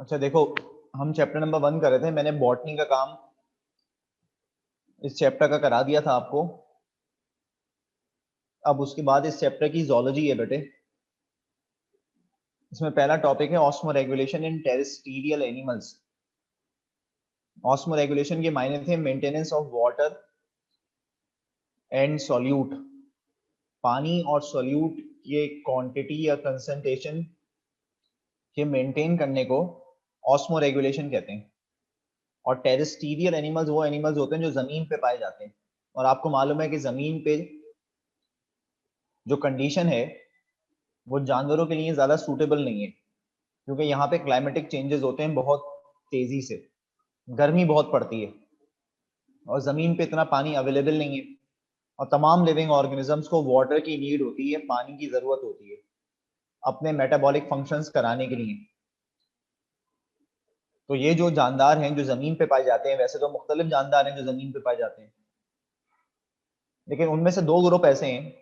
अच्छा देखो, हम चैप्टर नंबर 1 कर रहे थे। मैंने बॉटनी का काम इस चैप्टर का करा दिया था आपको। अब उसके बाद इस चैप्टर की ज़ूलॉजी है बेटे। इसमें पहला टॉपिक है osmoregulation in terrestrial animals. Osmoregulation के मायने थे maintenance of water and solute. पानी और सॉल्यूट के क्वांटिटी या कंसंट्रेशन के मेंटेन करने को ऑस्मोरेगुलेशन कहते हैं। और टेरेस्ट्रियल एनिमल्स वो एनिमल्स होते हैं जो जमीन पे पाए जाते हैं। और आपको मालूम है कि जमीन पे जो कंडीशन है वो जानवरों के लिए ज़्यादा सूटेबल नहीं है, क्योंकि यहाँ पे क्लाइमेटिक चेंजेस होते हैं बहुत तेज़ी से। गर्मी बहुत पड़ती है और ज़मीन पे इतना पानी अवेलेबल नहीं है। और तमाम लिविंग ऑर्गेनिजम्स को वाटर की नीड होती है, पानी की ज़रूरत होती है अपने मेटाबॉलिक फंक्शंस कराने के लिए। तो ये जो जानदार हैं जो ज़मीन पे पाए जाते हैं, वैसे तो मुख्तलिफ जानदार हैं जो ज़मीन पे पाए जाते हैं, लेकिन उनमें से दो ग्रुप ऐसे हैं,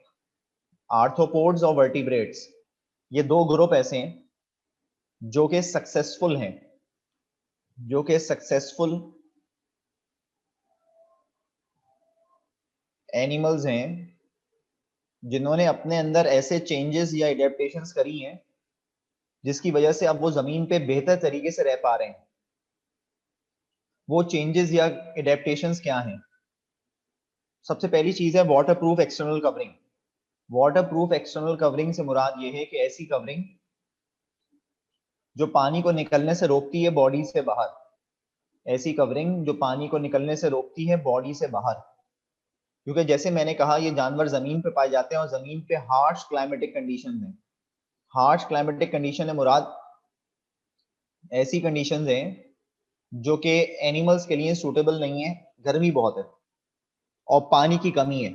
आर्थ्रोपोड्स और वर्टिब्रेट्स। ये दो ग्रुप ऐसे हैं जो कि सक्सेसफुल हैं, जो कि सक्सेसफुल एनिमल्स हैं जिन्होंने अपने अंदर ऐसे चेंजेस या एडेप्टेशंस करी हैं जिसकी वजह से अब वो जमीन पे बेहतर तरीके से रह पा रहे हैं। वो चेंजेस या एडेप्टेशंस क्या हैं? सबसे पहली चीज है water proof external covering. Water proof external covering से मुराद ये है कि ऐसी कवरिंग जो पानी को निकलने से रोकती है बॉडी से बाहर। ऐसी कवरिंग जो पानी को निकलने से रोकती है बॉडी से बाहर, क्योंकि जैसे मैंने कहा ये जानवर जमीन पे पाए जाते हैं और जमीन पे हार्श क्लाइमेटिक कंडीशन है। हार्श क्लाइमेटिक कंडीशन है मुराद ऐसी कंडीशंस हैं जो कि एनिमल्स के लिए सूटेबल नहीं है। गर्मी बहुत है और पानी की कमी है,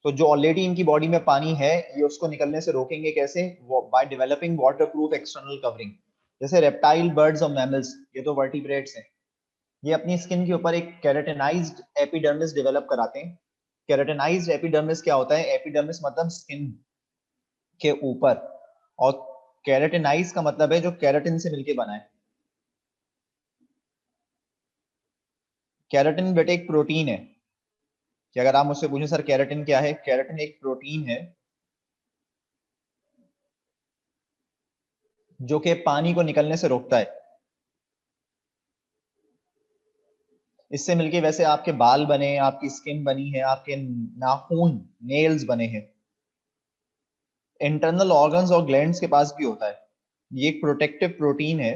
तो जो ऑलरेडी इनकी बॉडी में पानी है ये उसको निकलने से रोकेंगे कैसे? By developing water proof external covering. जैसे रेप्टाइल, बर्ड्स और मैमल्स, ये तो वर्टिब्रेट्स हैं, ये अपनी स्किन के ऊपर एक केराटिनाइज्ड एपिडर्मिस डेवलप कराते हैं। केराटिनाइज्ड एपिडर्मिस क्या होता है? एपिडर्मिस मतलब स्किन के ऊपर, और केराटिनाइज का मतलब है जो केराटिन से मिलके बना है। केराटिन बेटे एक प्रोटीन है कि अगर आप मुझसे पूछें सर केराटिन क्या है, केराटिन एक प्रोटीन है जो कि पानी को निकलने से रोकता है। इससे मिलके वैसे आपके बाल बने, आपकी स्किन बनी है, आपके नाखून, नेल्स बने हैं। इंटरनल ऑर्गन्स और ग्लैंड्स के पास भी होता है। ये एक प्रोटेक्टिव प्रोटीन है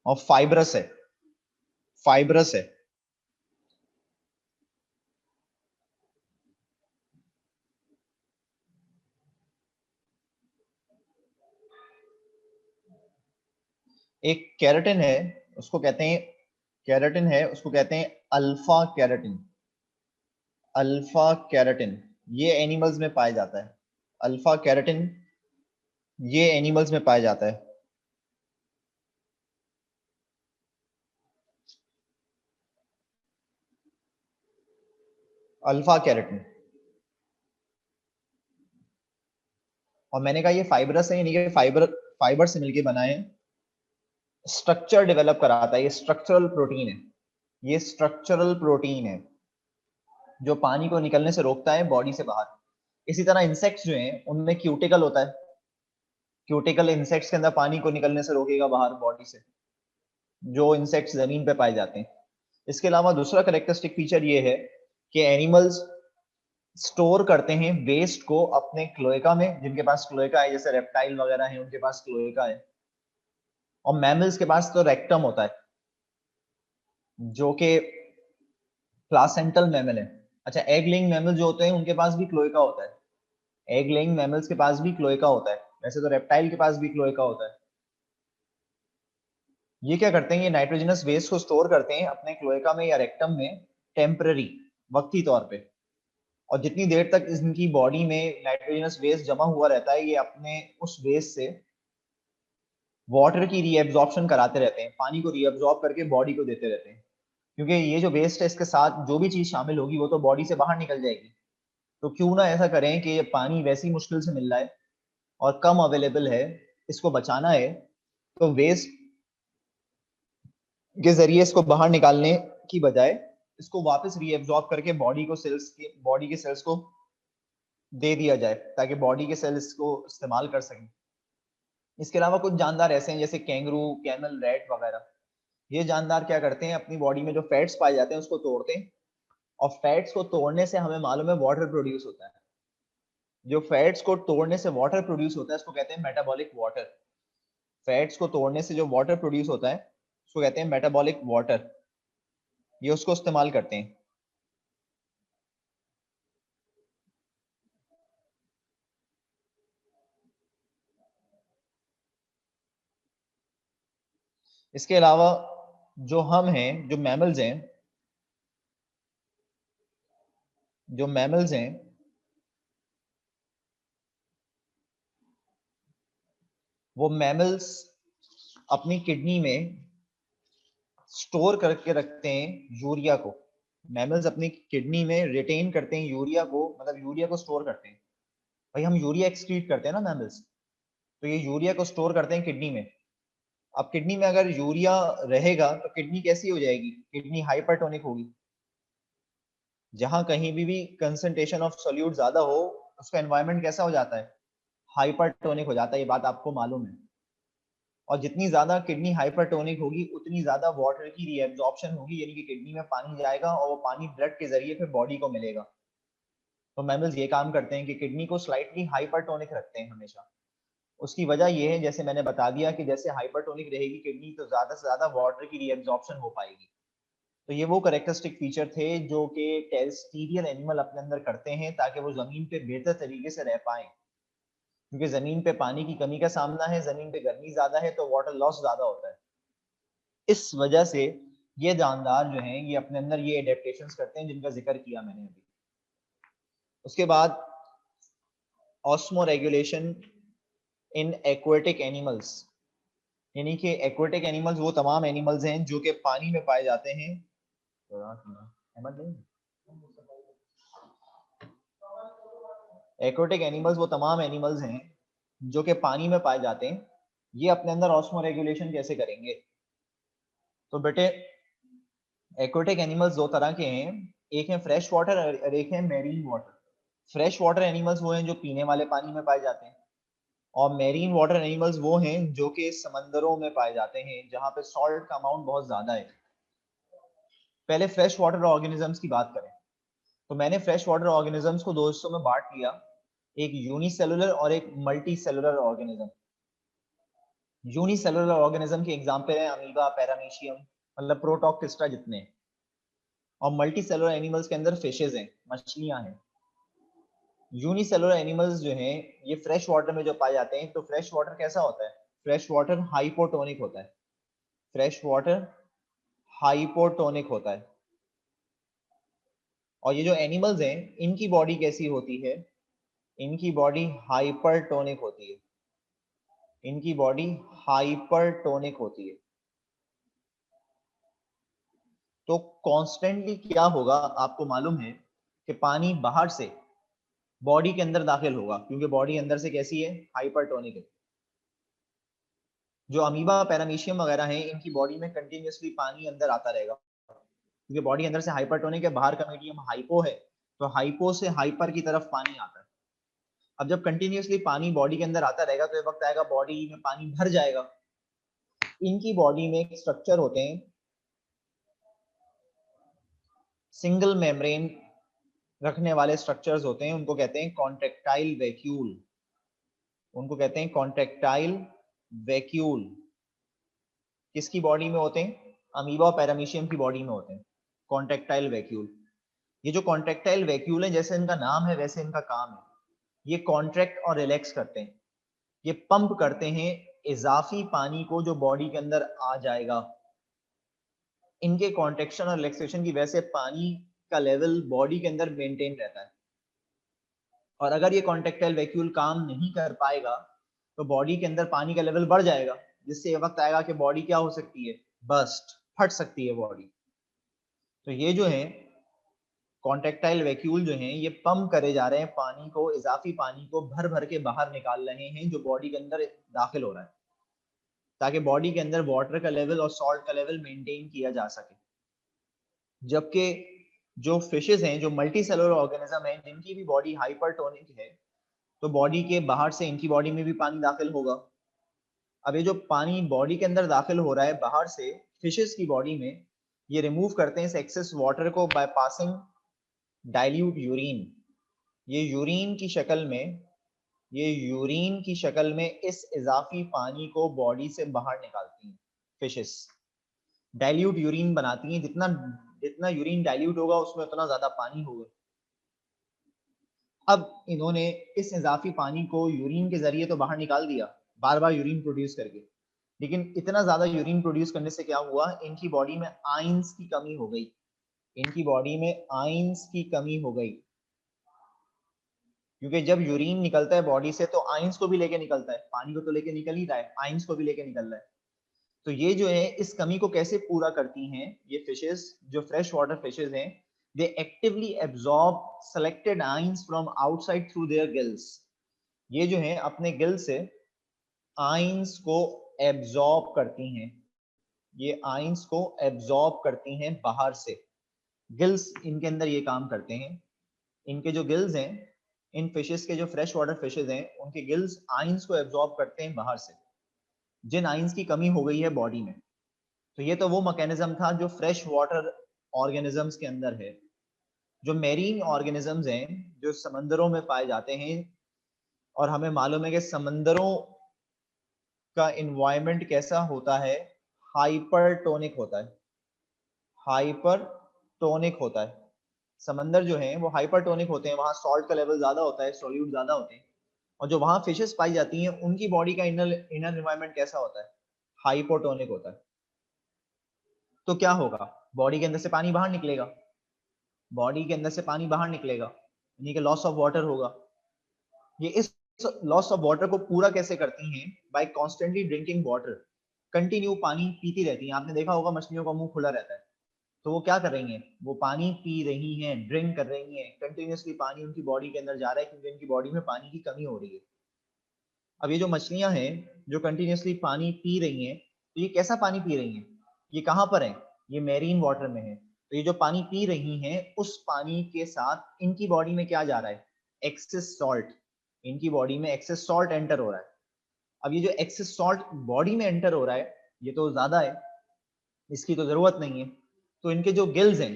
और फाइब्रस है। फाइब्रस है। एक केराटिन है, उसको कहते हैं, केराटिन है उसको कहते हैं अल्फा केराटिन। अल्फा केराटिन ये एनिमल्स में पाया जाता है। अल्फा केराटिन ये एनिमल्स में पाया जाता है। Alpha keratin. और मैंने कहा ये फाइब्रस है, यानी कि फाइबर, फाइबर से मिलके बना है। स्ट्रक्चर डेवलप कराता है, ये स्ट्रक्चरल प्रोटीन है। ये स्ट्रक्चरल प्रोटीन है जो पानी को निकलने से रोकता है बॉडी से बाहर। इसी तरह इंसेक्ट्स जो हैं उनमें क्यूटिकल होता है। क्यूटिकल इंसेक्ट्स के अंदर पानी को निकलने से रोकेगा बाहर बॉडी से, जो इंसेक्ट्स जमीन पे पाए जाते हैं। इसके अलावा दूसरा करेक्टरिस्टिक फीचर ये है कि एनिमल्स स्टोर करते हैं वेस्ट को अपने क्लोएका में, जिनके पास क्लोएका है, जैसे रेप्टाइल वगैरह है उनके पास क्लोएका है। और मैमल्स के पास तो रेक्टम होता है जो कि प्लासेंटल मैमल है। अच्छा, एग लेइंग मैमल जो होते हैं उनके पास भी क्लोएका होता है। एग लेइंग मैमल्स के पास भी क्लोएका होता है। वैसे तो रेप्टाइल के पास भी क्लोएका होता है। ये क्या करते हैं? ये नाइट्रोजनस वेस्ट को स्टोर करते हैं अपने क्लोएका में या रेक्टम में, टेम्पररी, वक्ती तौर पे। और जितनी देर तक इनकी बॉडी में नाइट्रोजनस वेस्ट जमा हुआ रहता है, ये अपने उस वेस्ट से वाटर की रीएब्जॉर्प्शन कराते रहते हैं, पानी को रीएब्जॉर्ब करके बॉडी को देते रहते हैं। क्योंकि ये जो वेस्ट है इसके साथ जो भी चीज शामिल होगी वो तो बॉडी से बाहर निकल जाएगी। तो क्यों ना ऐसा करें कि ये पानी वैसी मुश्किल से मिल रहा है और कम अवेलेबल है, इसको बचाना है, तो वेस्ट के जरिए इसको बाहर निकालने की बजाय इसको वापस रीएब्जॉर्ब करके बॉडी के सेल्स को दे दिया जाए ताकि बॉडी के सेल्स को इस्तेमाल कर सकें। इसके अलावा कुछ जानदार ऐसे हैं जैसे कैंगरू, कैमल, रैट वगैरह। ये जानदार क्या करते हैं, अपनी बॉडी में जो फैट्स पाए जाते हैं उसको तोड़ते हैं, और फैट्स को तोड़ने से हमें मालूम है वाटर प्रोड्यूस होता है। जो फैट्स को तोड़ने से वाटर प्रोड्यूस होता है उसको कहते हैं मेटाबॉलिक वाटर। फैट्स को तोड़ने से जो वाटर प्रोड्यूस होता है उसको कहते हैं मेटाबॉलिक वाटर। ये उसको इस्तेमाल करते हैं। इसके अलावा जो हम हैं, जो मैमल्स हैं, वो मैमल्स अपनी किडनी में स्टोर करके रखते हैं यूरिया को। मैमल्स अपनी किडनी में रिटेन करते हैं यूरिया को, मतलब यूरिया को स्टोर करते हैं। भाई हम यूरिया एक्सक्रीट करते हैं ना मैमल्स, तो ये यूरिया को स्टोर करते हैं किडनी में। अब किडनी में अगर यूरिया रहेगा तो किडनी कैसी हो जाएगी, किडनी हाइपरटोनिक होगी। जहां कहीं भी कंसंट्रेशन ऑफ सोल्यूट ज्यादा हो, उसका एनवायरनमेंट कैसा हो जाता है, हाइपरटोनिक हो जाता है। ये बात आपको मालूम है। और जितनी ज्यादा किडनी हाइपरटोनिक होगी उतनी ज्यादा वाटर की रीएब्जॉर्प्शन होगी, यानी कि किडनी में पानी जाएगा और वो पानी ब्लड के जरिए फिर बॉडी को मिलेगा। तो मैमल्स ये काम करते हैं कि किडनी को स्लाइटली हाइपरटोनिक रखते हैं हमेशा। उसकी वजह ये है, जैसे मैंने बता दिया, कि जैसे हाइपरटोनिक रहेगी किडनी तो ज्यादा से ज्यादा वाटर की रीएब्जॉर्प्शन हो पाएगी। तो ये वो कैरेक्टरिस्टिक फीचर थे जो कि टेरेस्ट्रियल एनिमल अपने अंदर करते हैं ताकि वो जमीन पे बेहतर तरीके से रह पाए। क्योंकि जमीन पे पानी की कमी का सामना है, जमीन पे गर्मी ज्यादा है, तो वाटर लॉस ज्यादा होता है। इस वजह से ये जानदार जो हैं ये अपने अंदर ये एडेप्टेशंस करते हैं जिनका जिक्र किया मैंने अभी। उसके बाद osmo regulation in aquatic animals, यानी कि एक्वेटिक एनिमल्स वो तमाम एनिमल्स हैं जो कि पानी में पाए जाते हैं। एक्वेटिक एनिमल्स वो तमाम एनिमल्स हैं जो कि पानी में पाए जाते हैं। ये अपने अंदर ऑस्मो रेगुलेशन कैसे करेंगे? तो बेटे एक्वेटिक एनिमल्स दो तरह के हैं, एक है फ्रेश वाटर और एक है marine water. Fresh water animals वो हैं जो पीने वाले पानी में पाए जाते हैं, और मैरीन वाटर एनिमल्स वो हैं जो कि समंदरों में पाए जाते हैं जहां पे सॉल्ट का अमाउंट बहुत ज्यादा है। पहले फ्रेश वाटर ऑर्गेनिजम्स की बात करें तो मैंने फ्रेश वाटर ऑर्गेनिजम्स को दो हिस्सों में बांट लिया, एक यूनिसेलुलर और एक multi cellular organism. Unicellular organism के एग्जांपल हैं अमीबा, पैरामीशियम, मतलब प्रोटोक्टिस्टा जितने। और मल्टी सेलुलर एनिमल्स के अंदर फिशेज हैं, मछलियां हैं। यूनिसेलुलर एनिमल्स जो हैं ये फ्रेश वाटर में जो पाए जाते हैं, तो फ्रेश वाटर कैसा होता है, फ्रेश वाटर हाइपोटोनिक होता है। फ्रेश वाटर हाइपोटोनिक होता है। और ये जो एनिमल्स हैं इनकी बॉडी कैसी होती है, इनकी बॉडी हाइपरटोनिक होती है। इनकी बॉडी हाइपरटोनिक होती है। तो कॉन्स्टेंटली क्या होगा, आपको मालूम है कि पानी बाहर से बॉडी के अंदर दाखिल होगा, क्योंकि बॉडी अंदर से कैसी है, हाइपरटोनिक है। जो अमीबा, पैरामीशियम वगैरह हैं इनकी बॉडी में कंटिन्यूअसली पानी अंदर आता रहेगा, क्योंकि बॉडी अंदर से हाइपरटोनिक है, बाहर का मीडियम हाइपो है, तो हाइपो से हाइपर की तरफ पानी आता है। अब जब कंटिन्यूअसली पानी बॉडी के अंदर आता रहेगा तो एक वक्त आएगा बॉडी में पानी भर जाएगा। इनकी बॉडी में एक स्ट्रक्चर होते हैं, सिंगल मेम्ब्रेन रखने वाले स्ट्रक्चर्स होते हैं, उनको कहते हैं कॉन्ट्रेक्टाइल वैक्यूल। उनको कहते हैं कॉन्ट्रेक्टाइल वैक्यूल। किसकी बॉडी में होते हैं, अमीबा और पैरामीशियम की बॉडी में होते हैं कॉन्ट्रेक्टाइल वैक्यूल। ये जो कॉन्ट्रेक्टाइल वैक्यूल है, जैसे इनका नाम है वैसे इनका काम है, ये कॉन्ट्रैक्ट और रिलैक्स करते हैं। ये पंप करते हैं इजाफी पानी को जो बॉडी के अंदर आ जाएगा। इनके कॉन्ट्रेक्शन और रिलैक्सेशन की वजह से पानी का लेवल बॉडी के अंदर मेंटेन रहता है। और अगर ये कॉन्ट्रेक्टाइल वैक्यूल काम नहीं कर पाएगा तो बॉडी के अंदर पानी का लेवल बढ़ जाएगा, जिससे ये वक्त आएगा कि बॉडी क्या हो सकती है, बस्ट, फट सकती है बॉडी। तो ये जो है कॉन्ट्रेक्टाइल वैक्यूल जो हैं ये पंप करे जा रहे हैं पानी को, इजाफी पानी को भर भर के बाहर निकाल रहे हैं जो बॉडी के अंदर दाखिल हो रहा है, ताकि बॉडी के अंदर वाटर का लेवल और सॉल्ट का लेवल मेंटेन किया जा सके। जबकि जो फिशेस हैं, जो मल्टी सेलुलर ऑर्गेनिज्म हैं, जिनकी भी बॉडी हाइपरटोनिक है, तो बॉडी के बाहर से इनकी बॉडी में भी पानी दाखिल होगा। अब ये जो पानी बॉडी के अंदर दाखिल हो रहा है बाहर से फिशेस की बॉडी में, ये रिमूव करते हैं इस एक्सेस वाटर को बाय पासिंग डाइल्यूट यूरिन। ये यूरिन की शक्ल में, ये यूरिन की शक्ल में इस इजाफी पानी को बॉडी से बाहर निकालती हैं फिशेस। डाइल्यूट यूरिन बनाती हैं, जितना जितना यूरिन डाइल्यूट होगा उसमें उतना ज्यादा पानी होगा। अब इन्होंने इस इजाफी पानी को यूरिन के जरिए तो बाहर निकाल दिया, बार बार यूरिन प्रोड्यूस करके, लेकिन इतना ज्यादा यूरिन प्रोड्यूस करने से क्या हुआ, इनकी बॉडी में आयंस की कमी हो गई। इनकी बॉडी में आयंस की कमी हो गई, क्योंकि जब यूरिन निकलता है बॉडी से तो आयंस को भी लेके निकलता है, पानी को तो लेके निकल ही रहा है, आयंस को भी लेके निकल रहा है। तो ये जो है इस कमी को कैसे पूरा करती हैं ये फिशेस, जो फ्रेश वाटर फिशेस हैं, they actively absorb selected ions from outside through their gills. ये जो है अपने गिल से आयंस को एब्जॉर्ब करती हैं, ये आयंस को एब्जॉर्ब करती हैं बाहर से। गिल्स इनके अंदर ये काम करते हैं। इनके जो गिल्स हैं, इन फिशेस के जो फ्रेश वाटर फिशेस हैं, उनके गिल्स आयंस को एब्जॉर्ब करते हैं बाहर से, जिन आयंस की कमी हो गई है बॉडी में। तो ये तो वो मैकेनिज्म था जो फ्रेश वाटर ऑर्गेनिजम्स के अंदर है। जो मेरीन ऑर्गेनिजम्स हैं, जो समंदरों में पाए जाते हैं, और हमें मालूम है कि समंदरों का इन्वायरमेंट कैसा होता है, हाइपरटोनिक होता है। हाइपरटोनिक होता है। समंदर जो है वो हाइपरटोनिक होते हैं, वहां सॉल्ट का लेवल ज्यादा होता है, सॉल्यूट ज्यादा होते हैं। और जो वहां फिशेस पाई जाती हैं उनकी बॉडी का इनर इन्वायरमेंट कैसा होता है, हाइपोटोनिक होता है। तो क्या होगा, बॉडी के अंदर से पानी बाहर निकलेगा, बॉडी के अंदर से पानी बाहर निकलेगा, यानी कि लॉस ऑफ वाटर होगा। ये इस लॉस ऑफ वाटर को पूरा कैसे करती हैं, by constantly drinking water. Continue पानी पीती रहती हैं। आपने देखा होगा मछलियों का मुंह खुला रहता है, तो वो क्या कर रही हैं, वो पानी पी रही हैं, ड्रिंक कर रही हैं, कंटिन्यूअसली पानी उनकी बॉडी के अंदर जा रहा है, क्योंकि उनकी बॉडी में पानी की कमी हो रही है। अब ये जो मछलियां हैं जो कंटिन्यूअसली पानी पी रही हैं, तो ये कैसा पानी पी रही हैं, ये कहाँ पर है, ये मैरीन वाटर में है। तो ये जो पानी पी रही हैं, उस पानी के साथ इनकी बॉडी में क्या जा रहा है, एक्सेस सॉल्ट। इनकी बॉडी में एक्सेस सॉल्ट एंटर हो रहा है। अब ये जो एक्सेस सॉल्ट बॉडी में एंटर हो रहा है, ये तो ज्यादा है, इसकी तो जरूरत नहीं है। तो इनके जो गिल्स हैं,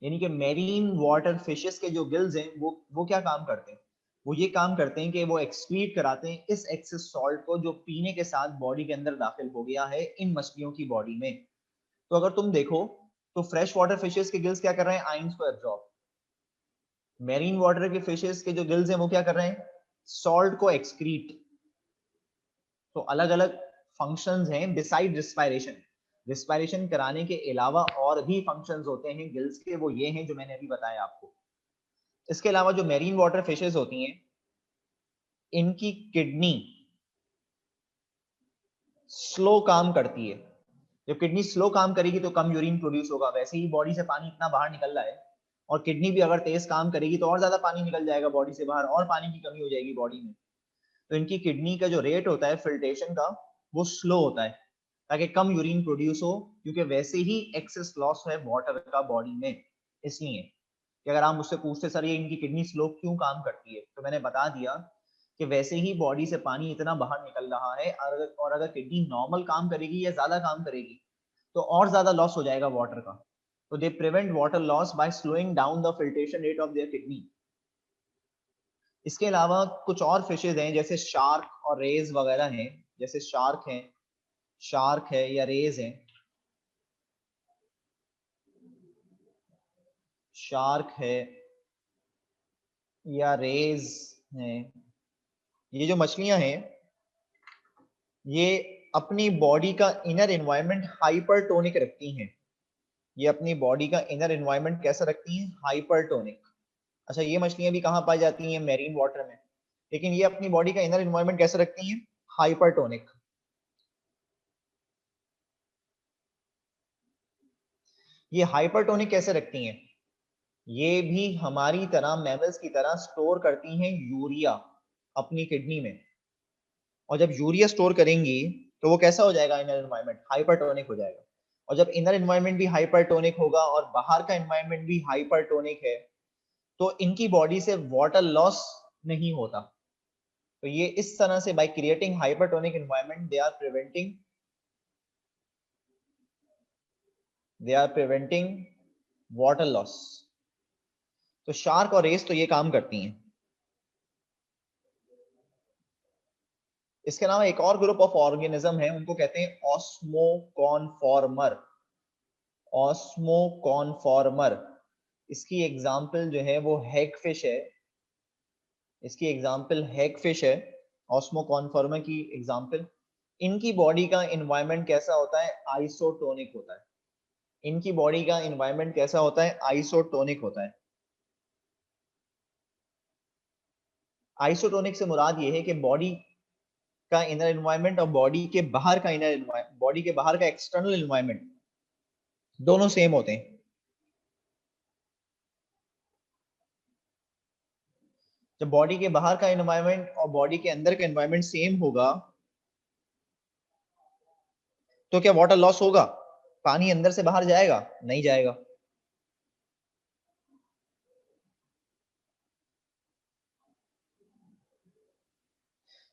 यानी कि मेरीन वाटर फिशेस के जो गिल्स हैं, वो क्या काम करते हैं, वो ये काम करते हैं कि वो एक्सक्रीट कराते हैं इस एक्सेस सॉल्ट को, जो पीने के साथ बॉडी के अंदर दाखिल हो गया है इन मछलियों की बॉडी में। तो अगर तुम देखो तो फ्रेश वाटर फिशेस के गिल्स क्या कर रहे हैं, आयंस को एब्जॉर्ब। मेरीन वाटर के फिशेस के जो गिल्स हैं वो क्या कर रहे हैं, सॉल्ट को एक्सक्रीट। तो अलग अलग फंक्शंस हैं बिसाइड रिस्पायरेशन। रिस्पायरेशन कराने के अलावा और भी फंक्शंस होते हैं गिल्स के, वो ये हैं जो मैंने अभी बताया आपको। इसके अलावा जो मेरीन वाटर फिशेस होती हैं, इनकी किडनी स्लो काम करती है। जब किडनी स्लो काम करेगी तो कम यूरिन प्रोड्यूस होगा। वैसे ही बॉडी से पानी इतना बाहर निकल रहा है, और किडनी भी अगर तेज काम करेगी तो और ज्यादा पानी निकल जाएगा बॉडी से बाहर, और पानी की कमी हो जाएगी बॉडी में। तो इनकी किडनी का जो रेट होता है फिल्ट्रेशन का, वो स्लो होता है, ताकि कम यूरिन प्रोड्यूस हो, क्योंकि वैसे ही एक्सेस लॉस है वाटर का बॉडी में। इसलिए कि अगर आप मुझसे पूछते सर ये इनकी किडनी स्लो क्यों काम करती है, तो मैंने बता दिया कि वैसे ही बॉडी से पानी इतना बाहर निकल रहा है, और अगर किडनी नॉर्मल काम करेगी या ज्यादा काम करेगी तो और ज्यादा लॉस हो जाएगा वाटर का। तो they prevent water loss by slowing down the filtration rate of their kidney. इसके अलावा कुछ और फिशेज हैं जैसे शार्क और रेज वगैरह हैं। जैसे शार्क है या रेज है, शार्क है या रेज है, ये जो मछलियां हैं ये अपनी बॉडी का इनर एनवायरनमेंट हाइपरटोनिक रखती हैं। ये अपनी बॉडी का इनर एनवायरनमेंट कैसा रखती हैं, हाइपरटोनिक। अच्छा, ये मछलियां भी कहाँ पाई जाती हैं, मैरीन वाटर में, लेकिन ये अपनी बॉडी का इनर एनवायरनमेंट कैसे रखती हैं, हाइपरटोनिक। ये हाइपरटोनिक कैसे रखती हैं, ये भी हमारी तरह, मैमल्स की तरह स्टोर करती हैं यूरिया अपनी किडनी में। और जब यूरिया स्टोर करेंगी तो वो कैसा हो जाएगा, इनर एनवायरनमेंट हाइपरटोनिक हो जाएगा। और जब इनर एनवायरनमेंट भी हाइपरटोनिक होगा और बाहर का एनवायरनमेंट भी हाइपरटोनिक है, तो इनकी बॉडी से वाटर लॉस नहीं होता। तो ये इस तरह से by creating hypertonic environment they are preventing water loss. तो शार्क और रेस तो ये काम करती हैं। इसके अलावा एक और ग्रुप ऑफ ऑर्गेनिज्म है, उनको कहते हैं ऑस्मोकॉनफॉर्मर। ऑस्मोकॉनफॉर्मर, इसकी एग्जाम्पल जो है वो हैगफिश है। इसकी एग्जाम्पल हैगफिश है, ऑस्मोकॉनफॉर्मर की एग्जाम्पल। इनकी बॉडी का एनवायरनमेंट कैसा होता है, आइसोटोनिक होता है। इनकी बॉडी का एनवायरनमेंट कैसा होता है, आइसोटोनिक होता है। आइसोटोनिक से मुराद ये है कि बॉडी का इनर एनवायरनमेंट और बॉडी के बाहर का एक्सटर्नल एनवायरनमेंट दोनों सेम होते हैं। जब बॉडी के बाहर का एनवायरनमेंट और बॉडी के अंदर का एनवायरनमेंट सेम होगा तो क्या वाटर लॉस होगा, पानी अंदर से बाहर जाएगा, नहीं जाएगा।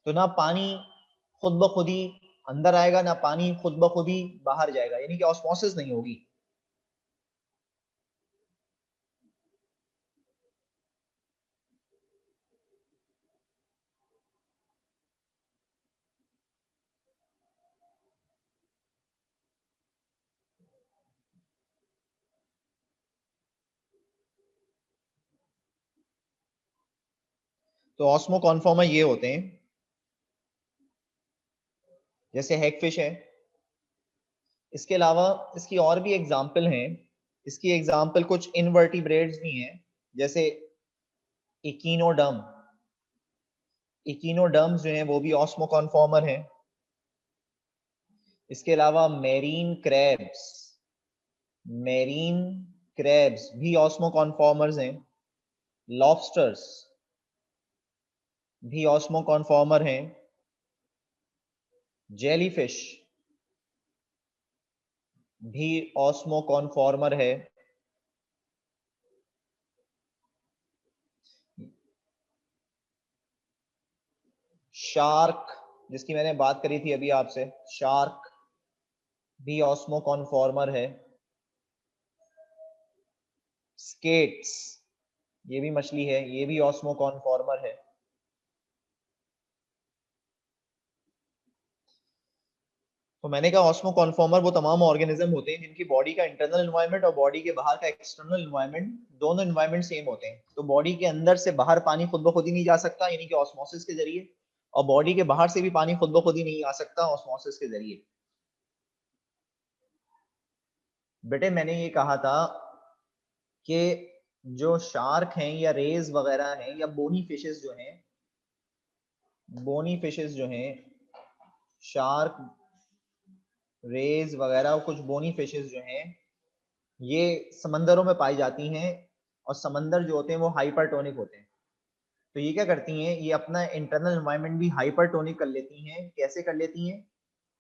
तो ना पानी खुद ब खुद ही अंदर आएगा, ना पानी खुद ब खुद ही बाहर जाएगा, यानी कि ऑस्मोसिस नहीं होगी। तो ऑस्मो कॉन्फॉर्मर ये होते हैं, जैसे हैगफिश है। इसके अलावा इसकी और भी एग्जाम्पल हैं। इसकी एग्जाम्पल कुछ इनवर्टिब्रेट्स भी हैं, जैसे इकिनोडर्म। इकिनोडर्म्स जो हैं वो भी ऑस्मो कॉन्फॉर्मर हैं। इसके अलावा मेरीन क्रैब्स भी ऑस्मो कॉन्फॉर्मर्स हैं। लॉबस्टर्स भी ऑस्मो कॉन्फॉर्मर हैं। जेलीफिश भी ऑस्मो कॉन्फॉर्मर है। शार्क, जिसकी मैंने बात करी थी अभी आपसे, शार्क भी ऑस्मो कॉन्फॉर्मर है। स्केट्स, ये भी मछली है, ये भी ऑस्मो कॉन्फॉर्मर है। तो मैंने कहा ऑस्मो कॉन्फॉर्मर वो तमाम ऑर्गेनिज्म होते हैं जिनकी बॉडी का इंटरनल एनवायरनमेंट और बॉडी के बाहर का एक्सटर्नल एनवायरनमेंट, दोनों एनवायरनमेंट सेम होते हैं। तो बॉडी के अंदर से बाहर पानी खुद ब खुद ही नहीं जा सकता, यानी कि ऑस्मोसिस के जरिए, और बॉडी के बाहर से भी पानी खुद ब खुद ही नहीं आ सकता, ऑस्मोसिस के जरिए। बेटे मैंने ये कहा था कि जो शार्क हैं या रेज वगैरह हैं या बोनी फिशेस जो हैं, बोनी फिशेस जो हैं, शार्क, रेज वगैरह, कुछ बोनी फिशेस जो हैं, ये समंदरों में पाई जाती हैं। और समंदर जो होते हैं वो हाइपरटोनिक होते हैं। तो ये क्या करती हैं, ये अपना इंटरनल एनवायरनमेंट भी हाइपरटोनिक कर लेती हैं। कैसे कर लेती हैं,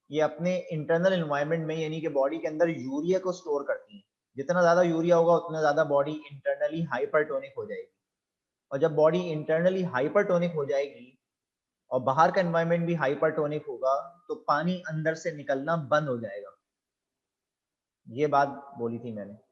ये अपने इंटरनल एनवायरनमेंट में, यानी कि बॉडी के अंदर यूरिया को स्टोर करती हैं। जितना ज्यादा यूरिया होगा उतना ज्यादा बॉडी इंटरनली हाइपरटोनिक हो जाएगी। और जब बॉडी इंटरनली हाइपरटोनिक हो जाएगी और बाहर का एनवायरनमेंट भी हाइपरटोनिक होगा, तो पानी अंदर से निकलना बंद हो जाएगा। ये बात बोली थी मैंने।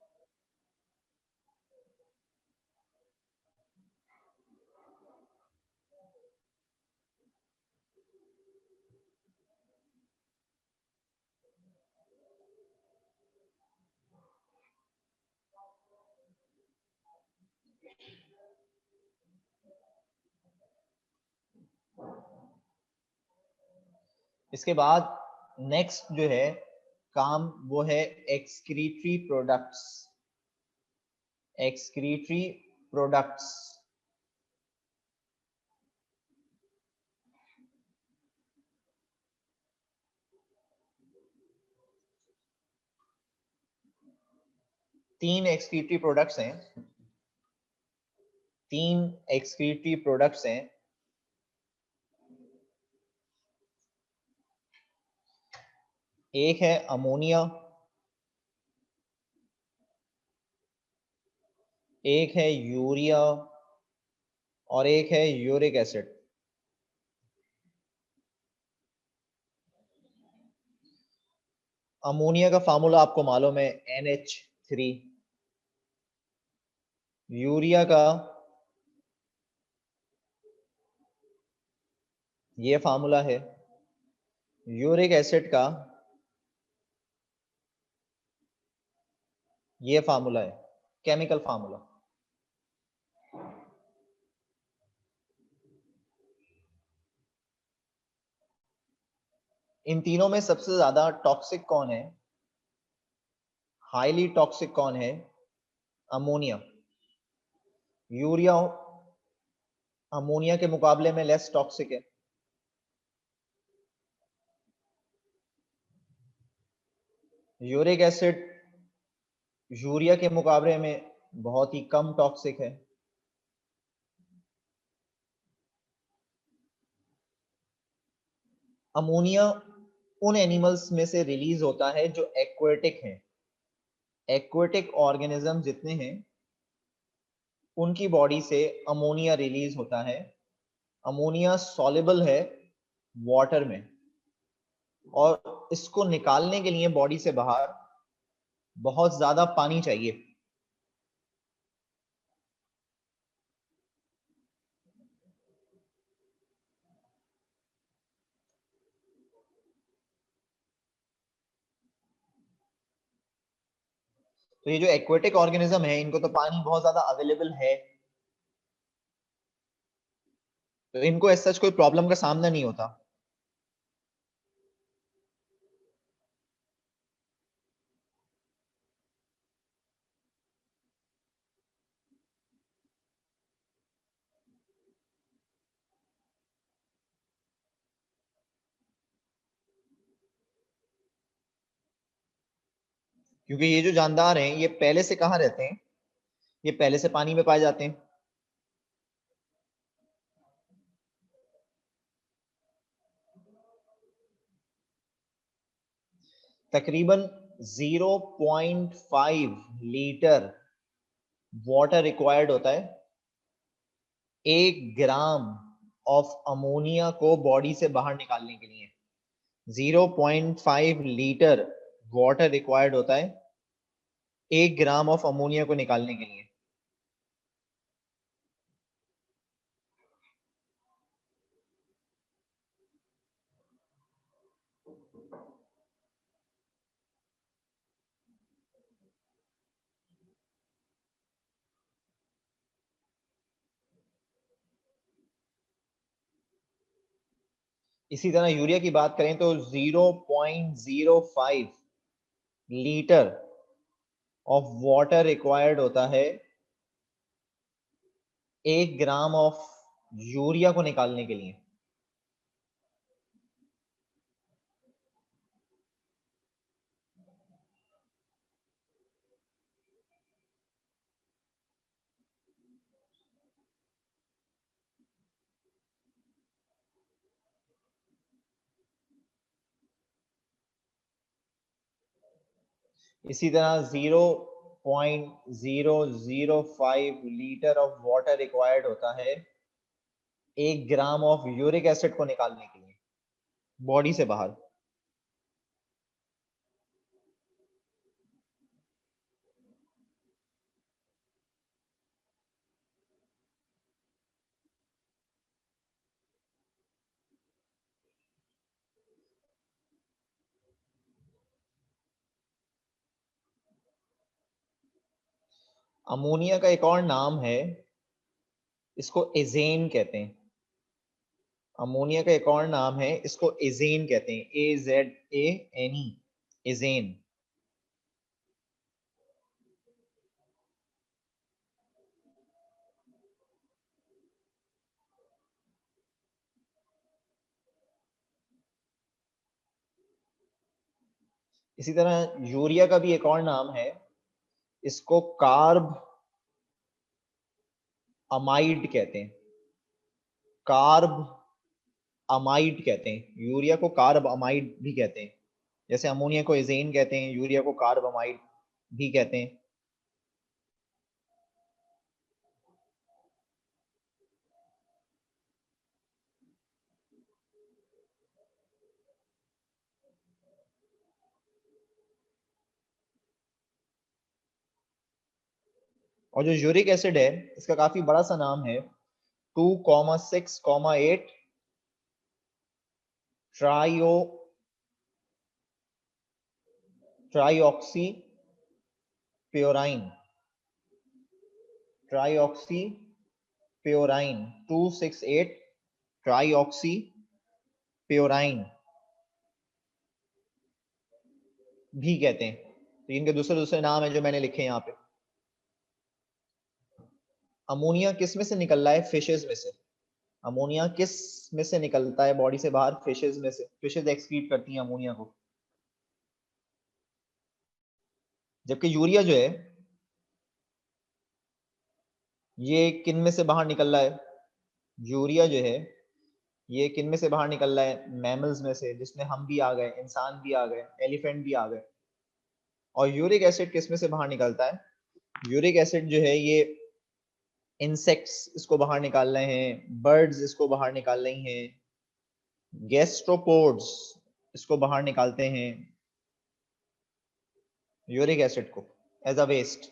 इसके बाद नेक्स्ट जो है काम, वो है excretory products. Excretory products, 3 excretory products हैं। 3 एक्सक्रीटरी प्रोडक्ट्स हैं। एक है अमोनिया, एक है यूरिया और एक है यूरिक एसिड। अमोनिया का फार्मूला आपको मालूम है NH3। यूरिया का ये फार्मूला है। यूरिक एसिड का ये फार्मूला है, केमिकल फार्मूला। इन तीनों में सबसे ज्यादा टॉक्सिक कौन है, हाईली टॉक्सिक कौन है? अमोनिया। यूरिया अमोनिया के मुकाबले में लेस टॉक्सिक है। यूरिक एसिड यूरिया के मुकाबले में बहुत ही कम टॉक्सिक है। अमोनिया उन एनिमल्स में से रिलीज होता है जो एक्वेटिक हैं। एक्वेटिक ऑर्गेनिज्म जितने हैं उनकी बॉडी से अमोनिया रिलीज होता है। अमोनिया सॉल्युबल है वाटर में, और इसको निकालने के लिए बॉडी से बाहर बहुत ज्यादा पानी चाहिए। तो ये जो एक्वेटिक ऑर्गेनिज्म है इनको तो पानी बहुत ज्यादा अवेलेबल है, तो इनको ऐसा कोई प्रॉब्लम का सामना नहीं होता। क्योंकि ये जो जानदार हैं ये पहले से कहाँ रहते हैं, ये पहले से पानी में पाए जाते हैं। तकरीबन 0.5 लीटर वाटर रिक्वायर्ड होता है 1 ग्राम ऑफ अमोनिया को बॉडी से बाहर निकालने के लिए। 0.5 लीटर वाटर रिक्वायर्ड होता है 1 ग्राम ऑफ अमोनिया को निकालने के लिए। इसी तरह यूरिया की बात करें तो 0.05 लीटर ऑफ वाटर रिक्वायर्ड होता है 1 ग्राम ऑफ यूरिया को निकालने के लिए। इसी तरह 0.005 लीटर ऑफ वाटर रिक्वायर्ड होता है 1 ग्राम ऑफ यूरिक एसिड को निकालने के लिए बॉडी से बाहर। अमोनिया का एक और नाम है, इसको एजेन कहते हैं। अमोनिया का एक और नाम है, इसको एजेन कहते हैं, AZANE, एजेन। इसी तरह यूरिया का भी एक और नाम है, इसको कार्ब अमाइड कहते हैं, कार्ब अमाइड कहते हैं, यूरिया को कार्ब अमाइड भी कहते हैं। जैसे अमोनिया को एजेन कहते हैं, यूरिया को कार्ब अमाइड भी कहते हैं। और जो यूरिक एसिड है इसका काफी बड़ा सा नाम है 2,6,8 ट्राईऑक्सी प्योराइन, ट्राईऑक्सी प्योराइन 268 ट्राईऑक्सी प्योराइन भी कहते हैं। तो इनके दूसरे दूसरे नाम है जो मैंने लिखे हैं यहाँ पे। अमोनिया किस में से निकल रहा है? फिशेज में से। अमोनिया किस में से निकलता है बॉडी से बाहर? फिशेज में से। फिशेज एक्सक्रीट करती हैं अमोनिया को। जबकि यूरिया जो है ये किन में से बाहर निकल रहा है? यूरिया जो है ये किन में से बाहर निकल रहा है? मैमल्स में से, जिसमें हम भी आ गए, इंसान भी आ गए, एलिफेंट भी आ गए। और यूरिक एसिड किस में से बाहर निकलता है? यूरिक एसिड जो है ये इंसेक्ट्स इसको बाहर निकाल रहे हैं, बर्ड्स इसको बाहर निकाल रही हैं, गैस्ट्रोपोड्स इसको बाहर निकालते हैं यूरिक एसिड को एज अ वेस्ट।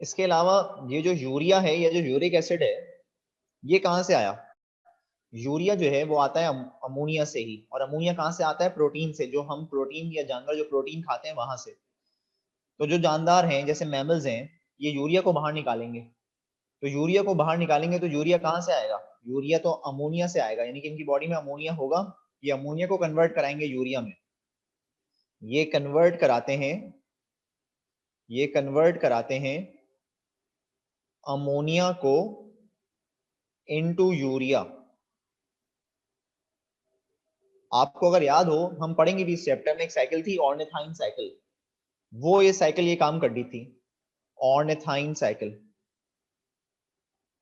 इसके अलावा ये जो यूरिया है, ये जो यूरिक एसिड है, ये कहां से आया? यूरिया जो है वो आता है अमोनिया से ही। और अमोनिया कहां से आता है? प्रोटीन से। जो हम प्रोटीन या जानवर जो प्रोटीन खाते हैं वहां से। तो जो जानदार हैं जैसे मैमल्स हैं, ये यूरिया को बाहर निकालेंगे। तो यूरिया को बाहर निकालेंगे तो यूरिया कहां से आएगा? यूरिया तो अमोनिया से आएगा, यानी कि इनकी बॉडी में अमोनिया होगा। ये अमोनिया को कन्वर्ट कराएंगे यूरिया में। ये कन्वर्ट कराते हैं, ये कन्वर्ट कराते हैं अमोनिया को इनटू यूरिया। आपको अगर याद हो, हम पढ़ेंगे भी इस चैप्टर में, एक साइकिल थी ऑर्निथाइन साइकिल। वो ये साइकिल ये काम करती थी, ऑर्निथाइन साइकिल।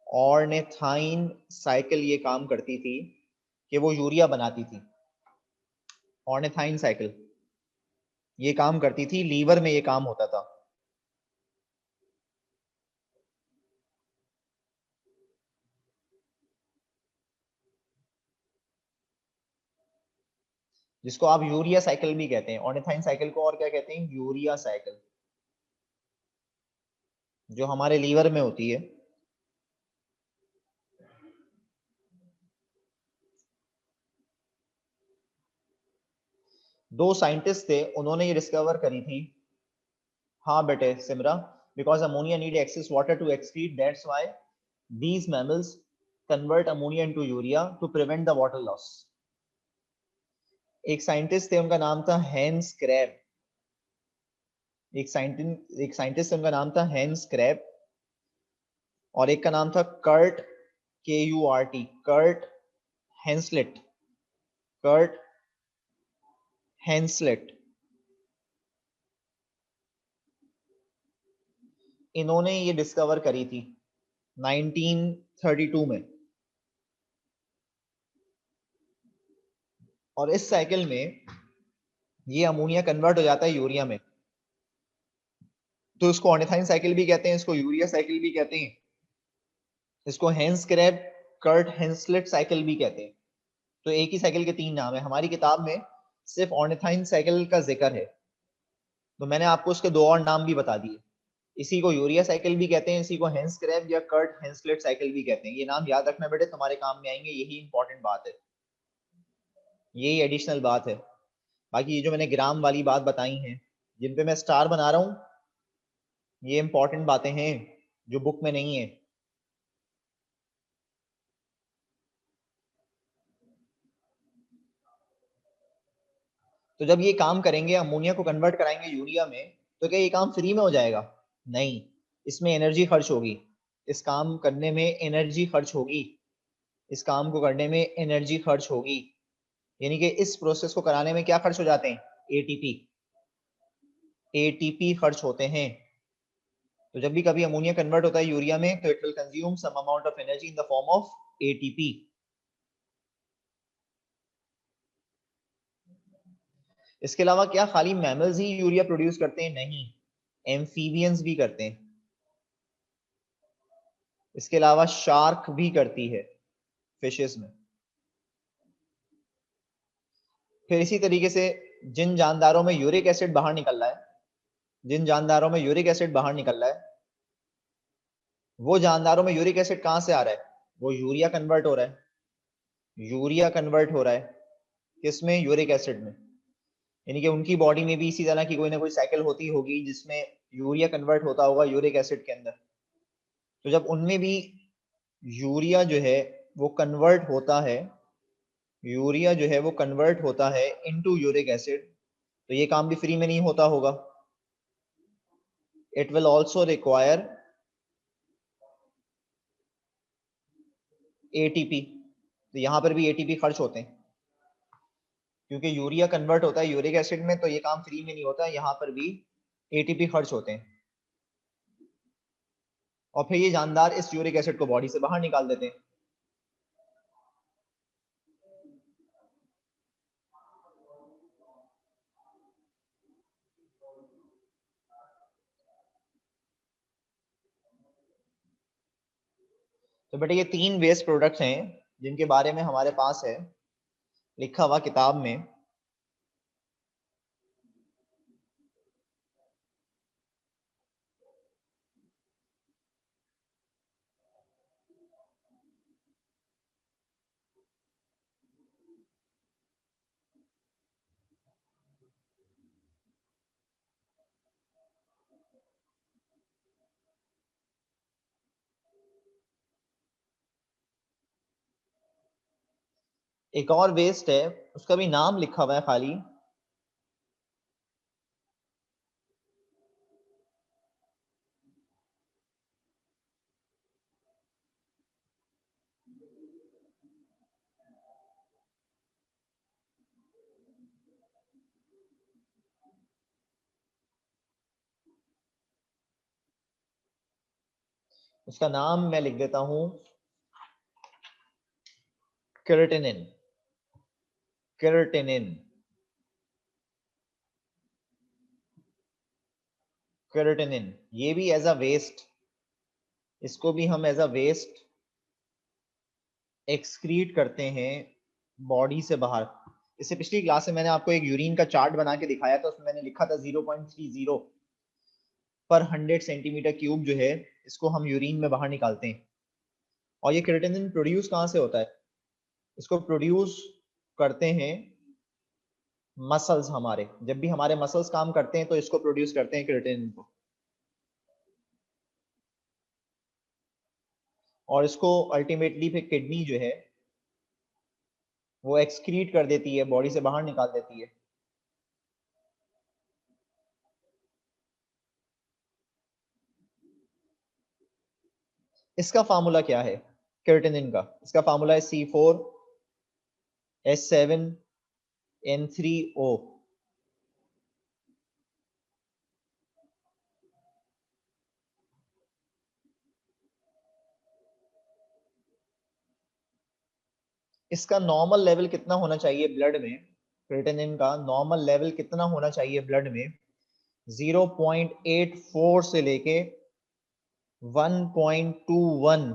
ऑर्निथाइन साइकिल ये काम करती थी कि वो यूरिया बनाती थी। ऑर्निथाइन साइकिल ये काम करती थी, लीवर में ये काम होता था। जिसको आप यूरिया साइकिल भी कहते हैं। ऑर्निथाइन साइकिल को और क्या कहते हैं? यूरिया साइकिल, जो हमारे लीवर में होती है। दो साइंटिस्ट थे, उन्होंने ये डिस्कवर करी थी। हाँ बेटे Simra, because ammonia need excess water to excrete, that's why these mammals convert ammonia into urea to prevent the water loss. एक साइंटिस्ट थे, उनका नाम था हैंस क्रैब। एक साइंटिस्ट उनका नाम था हैंस क्रैब, और एक का नाम था कर्ट, KURT, कर्ट हेंसलेट। कर्ट हेंसलेट। इन्होंने ये डिस्कवर करी थी 1932 में। और इस साइकिल में ये अमोनिया कन्वर्ट हो जाता है यूरिया में। तो इसको ऑर्निथाइन साइकिल भी कहते हैं, इसको यूरिया साइकिल भी कहते हैं, इसको हेंस क्रैब कर्ट हेंसलेट साइकिल भी कहते हैं। तो एक ही साइकिल के तीन नाम है। हमारी किताब में सिर्फ ऑर्निथाइन साइकिल का जिक्र है, तो मैंने आपको उसके दो और नाम भी बता दिए। इसी को यूरिया साइकिल भी कहते हैं, इसी को हेंस क्रैब या कर्ट हेंसलेट साइकिल भी कहते हैं। ये नाम याद रखना बेटे, तुम्हारे काम में आएंगे, यही इंपॉर्टेंट बात है, यही एडिशनल बात है। बाकी ये जो मैंने ग्राम वाली बात बताई है, जिन पे मैं स्टार बना रहा हूँ, ये इंपॉर्टेंट बातें हैं जो बुक में नहीं है। तो जब ये काम करेंगे, अमोनिया को कन्वर्ट कराएंगे यूरिया में, तो क्या ये काम फ्री में हो जाएगा? नहीं, इसमें एनर्जी खर्च होगी। इस काम करने में एनर्जी खर्च होगी, इस काम को करने में एनर्जी खर्च होगी, यानी कि इस प्रोसेस को कराने में क्या खर्च हो जाते हैं, एटीपी, एटीपी खर्च होते हैं। तो जब भी कभी अमोनिया कन्वर्ट होता है यूरिया में, तो it will consume some amount of energy in the form of ATP. इसके अलावा क्या खाली मैमल्स ही यूरिया प्रोड्यूस करते हैं, नहीं, एम्फीबियंस भी करते हैं। इसके अलावा शार्क भी करती है फिशेस में। फिर इसी तरीके से जिन जानदारों में यूरिक एसिड बाहर निकल रहा है, जिन जानदारों में यूरिक एसिड बाहर निकल रहा है, वो जानदारों में यूरिक एसिड कहां से आ रहा है, वो यूरिया कन्वर्ट हो रहा है, यूरिया कन्वर्ट हो रहा है किसमें, यूरिक एसिड में। यानी कि उनकी बॉडी में भी इसी तरह की कोई ना कोई साइकिल होती होगी जिसमें यूरिया कन्वर्ट होता होगा यूरिक एसिड के अंदर। तो जब उनमें भी यूरिया जो है वो कन्वर्ट होता है, यूरिया जो है वो कन्वर्ट होता है इनटू यूरिक एसिड, तो ये काम भी फ्री में नहीं होता होगा। It will also require ATP, तो यहां पर भी एटीपी खर्च होते हैं, क्योंकि यूरिया कन्वर्ट होता है यूरिक एसिड में, तो ये काम फ्री में नहीं होता, यहां पर भी एटीपी खर्च होते हैं। और फिर ये जानदार इस यूरिक एसिड को बॉडी से बाहर निकाल देते हैं। तो बेटे ये 3 वेस्ट प्रोडक्ट्स हैं जिनके बारे में हमारे पास है लिखा हुआ किताब में। एक और वेस्ट है, उसका भी नाम लिखा हुआ है खाली, उसका नाम मैं लिख देता हूं, केराटिनिन, केराटिनिन, केराटिनिन। ये भी एज अ वेस्ट, इसको भी हम एज अ वेस्ट एक्सक्रीट करते हैं बॉडी से बाहर। इससे पिछली क्लास में मैंने आपको एक यूरिन का चार्ट बना के दिखाया था, उसमें मैंने लिखा था 0.30 पर 100 सेंटीमीटर क्यूब जो है इसको हम यूरिन में बाहर निकालते हैं। और ये केराटिनिन प्रोड्यूस कहाँ से होता है, इसको प्रोड्यूस करते हैं मसल्स हमारे, जब भी हमारे मसल्स काम करते हैं तो इसको प्रोड्यूस करते हैं केराटिनिन को, और इसको अल्टीमेटली फिर किडनी जो है वो एक्सक्रीट कर देती है, बॉडी से बाहर निकाल देती है। इसका फार्मूला क्या है केराटिनिन का, इसका फार्मूला है C4H7N3O। इसका नॉर्मल लेवल कितना होना चाहिए ब्लड में, क्रिएटिनिन का नॉर्मल लेवल कितना होना चाहिए ब्लड में, 0.84 से लेके 1.21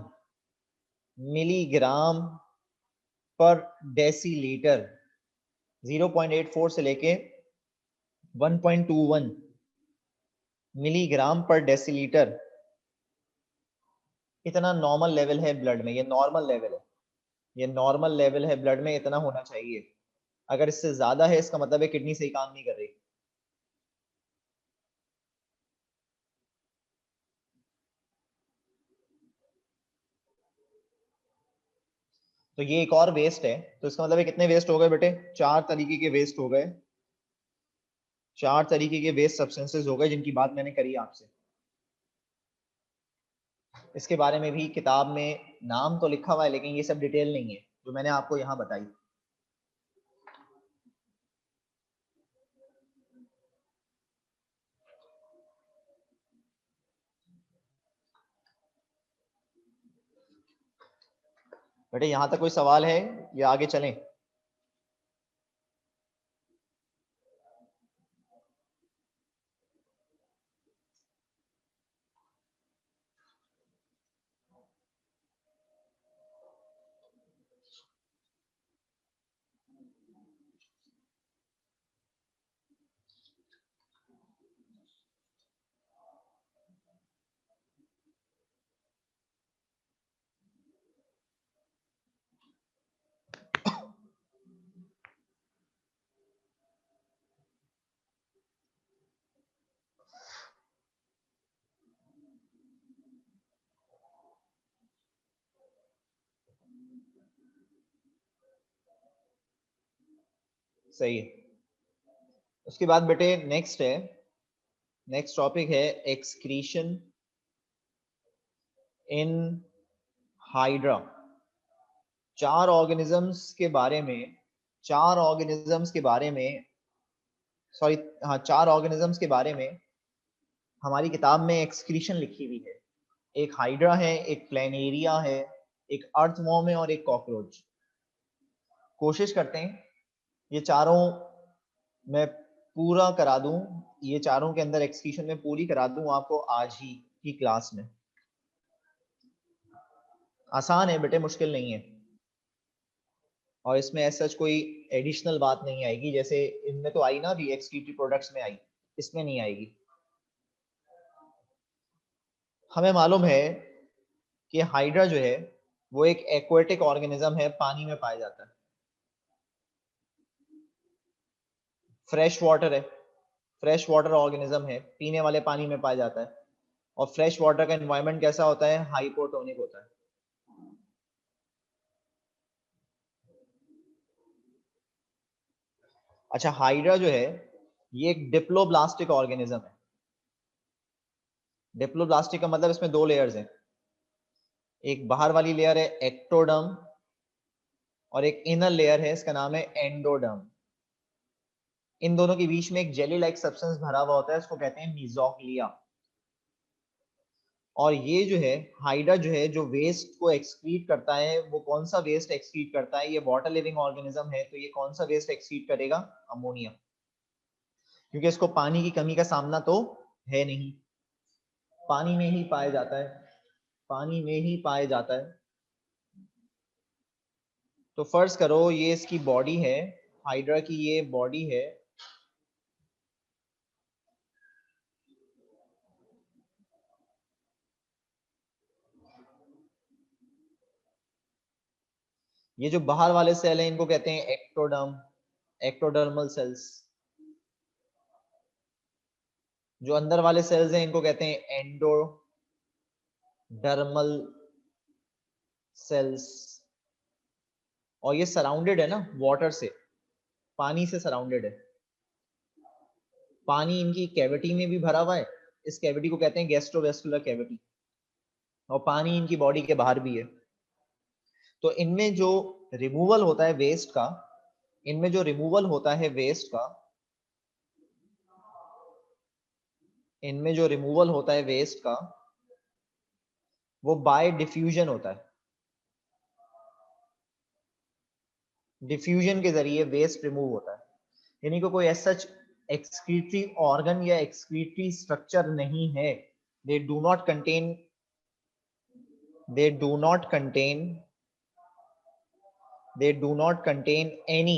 मिलीग्राम पर डेसीलीटर, 0.84 से लेके 1.21 मिलीग्राम पर डेसीलीटर, इतना नॉर्मल लेवल है ब्लड में, ये नॉर्मल लेवल है, ये नॉर्मल लेवल है ब्लड में, इतना होना चाहिए। अगर इससे ज्यादा है इसका मतलब है किडनी सही काम नहीं कर रही। तो ये एक और वेस्ट है, तो इसका मतलब है कितने वेस्ट हो गए बेटे, 4 तरीके के वेस्ट हो गए, 4 तरीके के वेस्ट सब्सटेंसेस हो गए जिनकी बात मैंने करी आपसे। इसके बारे में भी किताब में नाम तो लिखा हुआ है, लेकिन ये सब डिटेल नहीं है जो मैंने आपको यहाँ बताई। बेटे यहाँ तक कोई सवाल है या आगे चलें? सही है। उसके बाद बेटे नेक्स्ट टॉपिक है एक्सक्रीशन इन हाइड्रा। चार ऑर्गेनिजम्स के बारे में चार ऑर्गेनिजम्स के बारे में हमारी किताब में एक्सक्रीशन लिखी हुई है। एक हाइड्रा है, एक प्लेनेरिया है, एक अर्थवॉर्म है और एक कॉकरोच। कोशिश करते हैं ये चारों मैं पूरा करा दूं, ये चारों के अंदर एक्सक्रीशन में पूरी करा दूं आपको आज ही की क्लास में। आसान है बेटे, मुश्किल नहीं है, और इसमें ऐसा कोई एडिशनल बात नहीं आएगी जैसे इनमें तो आई ना, अभी एक्सक्रीटरी प्रोडक्ट्स में आई, इसमें नहीं आएगी। हमें मालूम है कि हाइड्रा जो है वो एक एक्वेटिक ऑर्गेनिज्म है, पानी में पाया जाता है, फ्रेश वाटर है, फ्रेश वाटर ऑर्गेनिज्म है, पीने वाले पानी में पाया जाता है। और फ्रेश वाटर का एनवायरनमेंट कैसा होता है? हाइपोटोनिक होता है। अच्छा, हाइड्रा जो है ये एक डिप्लोब्लास्टिक ऑर्गेनिज्म है। डिप्लोब्लास्टिक का मतलब इसमें दो लेयर्स हैं, एक बाहर वाली लेयर है एक्टोडर्म और एक इनर लेयर है, इसका नाम है एंडोडर्म। इन दोनों के बीच में एक जेली लाइक सब्सटेंस भरा हुआ होता है, इसको कहते हैं मीजोग्लिया। और ये जो है हाइड्रा जो है जो वेस्ट को एक्सक्रीट करता है, वो कौन सा वेस्ट एक्सक्रीट करता है? ये वाटर लिविंग ऑर्गेनिज्म है, तो ये कौन सा वेस्ट एक्सक्रीट करेगा? अमोनिया, क्योंकि इसको पानी की कमी का सामना तो है नहीं, पानी में ही पाया जाता है, पानी में ही पाया जाता है। तो फर्ज करो ये इसकी बॉडी है, हाइड्रा की ये बॉडी है, ये जो बाहर वाले सेल हैं इनको कहते हैं एक्टोडर्म, एक्टोडर्मल सेल्स। जो अंदर वाले सेल्स हैं इनको कहते हैं एंडोडर्मल सेल्स। और ये सराउंडेड है ना वाटर से, पानी से सराउंडेड है, पानी इनकी कैविटी में भी भरा हुआ है, इस कैविटी को कहते हैं गैस्ट्रोवेस्कुलर कैविटी, और पानी इनकी बॉडी के बाहर भी है। तो इनमें जो रिमूवल होता है वेस्ट का, इनमें जो रिमूवल होता है वेस्ट का, इनमें जो रिमूवल होता है वेस्ट का वो बाय डिफ्यूजन होता है। डिफ्यूजन के जरिए वेस्ट रिमूव होता है, यानी कि कोई सच एक्सक्रीटरी ऑर्गन या एक्सक्रीटरी स्ट्रक्चर नहीं है। They do not contain they do not contain they do not contain any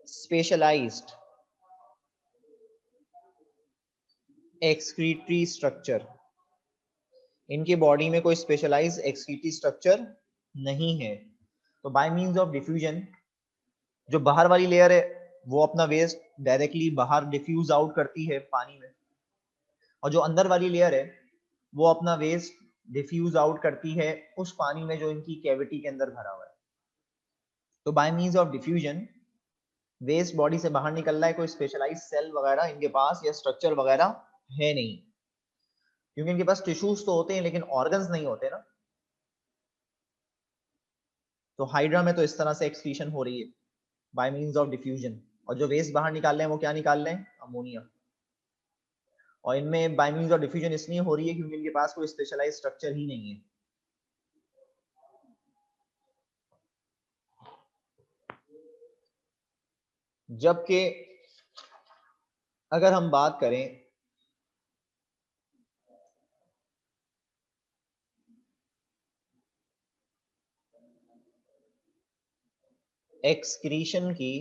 specialized excretory structure। इनकी बॉडी में कोई स्पेशलाइज्ड एक्सक्रीटरी स्ट्रक्चर नहीं है। तो बाय मींस ऑफ डिफ्यूजन जो बाहर वाली लेयर है वो अपना वेस्ट डायरेक्टली बाहर डिफ्यूज आउट करती है पानी में, और जो अंदर वाली लेयर है वो अपना वेस्ट डिफ्यूज आउट करती है उस पानी में जो इनकी कैविटी के अंदर भरा हुआ है। तो by means of diffusion waste body से बाहर निकल रहा है, कोई स्पेशलाइज्ड सेल वगैरह इनके पास या स्ट्रक्चर वगैरह है नहीं। क्योंकि इनके पास टिश्यूज तो होते हैं लेकिन ऑर्गन्स नहीं होते ना। तो हाइड्रा में तो इस तरह से एक्सक्रीशन हो रही है बाय मींस ऑफ डिफ्यूजन, और जो वेस्ट बाहर निकाल रहे हैं वो क्या निकाल रहे हैं, अमोनिया। और इनमें बाय मींस ऑफ डिफ्यूजन इसलिए हो रही है क्योंकि इनके पास कोई स्पेशलाइज्ड स्ट्रक्चर ही नहीं है। जबकि अगर हम बात करें एक्सक्रीशन की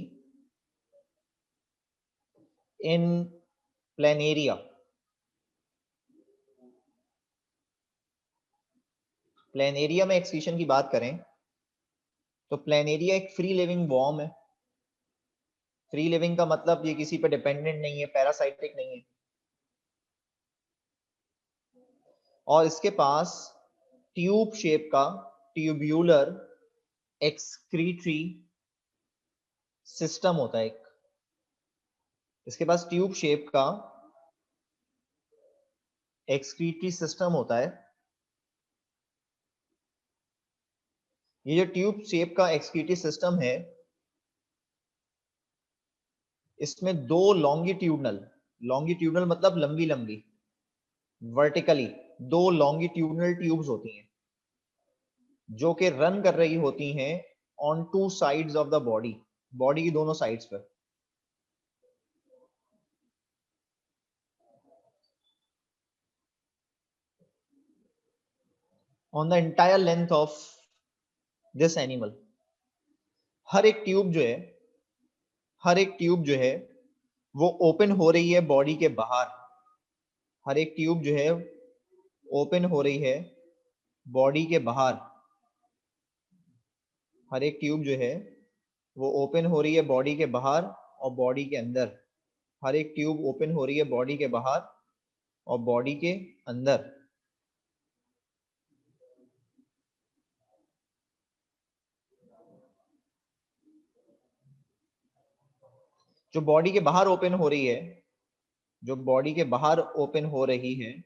इन प्लेनेरिया, प्लेनेरिया में एक्सक्रीशन की बात करें तो प्लेनेरिया एक फ्री लिविंग वॉर्म है। फ्री लिविंग का मतलब ये किसी पे डिपेंडेंट नहीं है, पैरासाइटिक नहीं है, और इसके पास ट्यूब शेप का ट्यूब्यूलर एक्सक्रीटरी सिस्टम होता है। इसके पास ट्यूब शेप का एक्सक्रीटरी सिस्टम होता है। ये जो ट्यूब शेप का एक्सक्रीटरी सिस्टम है, इसमें दो लॉन्गिट्यूडनल, लॉन्गिट्यूडनल मतलब लंबी लंबी, वर्टिकली दो लॉन्गिट्यूडनल ट्यूब्स होती हैं जो कि रन कर रही होती हैं on two sides of the body, body की दोनों साइड्स पर। On the entire length of this animal. हर एक ट्यूब जो है, हर एक ट्यूब जो है वो ओपन हो रही है बॉडी के बाहर। हर एक ट्यूब जो है ओपन हो रही है बॉडी के बाहर। हर एक ट्यूब जो है वो ओपन हो रही है बॉडी के बाहर और बॉडी के अंदर। हर एक ट्यूब ओपन हो रही है बॉडी के बाहर और बॉडी के अंदर। जो बॉडी के बाहर ओपन हो रही है, जो बॉडी के बाहर ओपन हो रही है,